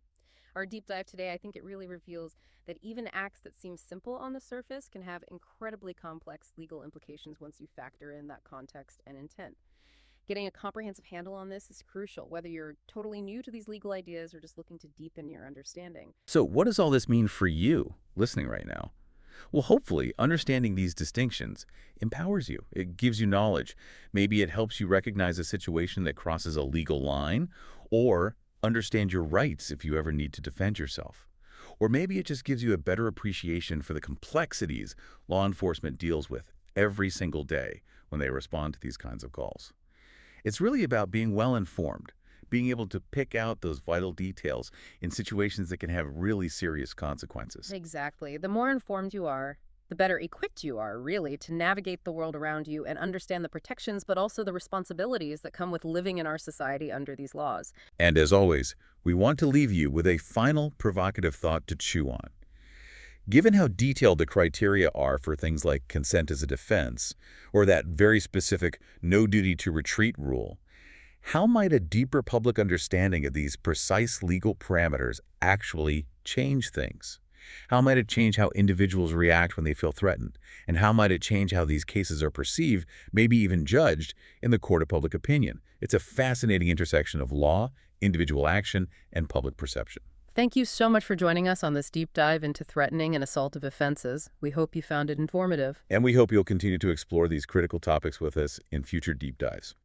Our deep dive today, I think it really reveals that even acts that seem simple on the surface can have incredibly complex legal implications once you factor in that context and intent. Getting a comprehensive handle on this is crucial, whether you're totally new to these legal ideas or just looking to deepen your understanding. So what does all this mean for you listening right now? Well, hopefully, understanding these distinctions empowers you. It gives you knowledge. Maybe it helps you recognize a situation that crosses a legal line, or understand your rights if you ever need to defend yourself. Or maybe it just gives you a better appreciation for the complexities law enforcement deals with every single day when they respond to these kinds of calls. It's really about being well-informed, being able to pick out those vital details in situations that can have really serious consequences. Exactly. The more informed you are, the better equipped you are, really, to navigate the world around you and understand the protections but also the responsibilities that come with living in our society under these laws. And as always, we want to leave you with a final provocative thought to chew on. Given how detailed the criteria are for things like consent as a defense, or that very specific no duty to retreat rule, how might a deeper public understanding of these precise legal parameters actually change things? How might it change how individuals react when they feel threatened? And how might it change how these cases are perceived, maybe even judged, in the court of public opinion? It's a fascinating intersection of law, individual action, and public perception. Thank you so much for joining us on this deep dive into threatening and assaultive offenses. We hope you found it informative. And we hope you'll continue to explore these critical topics with us in future deep dives.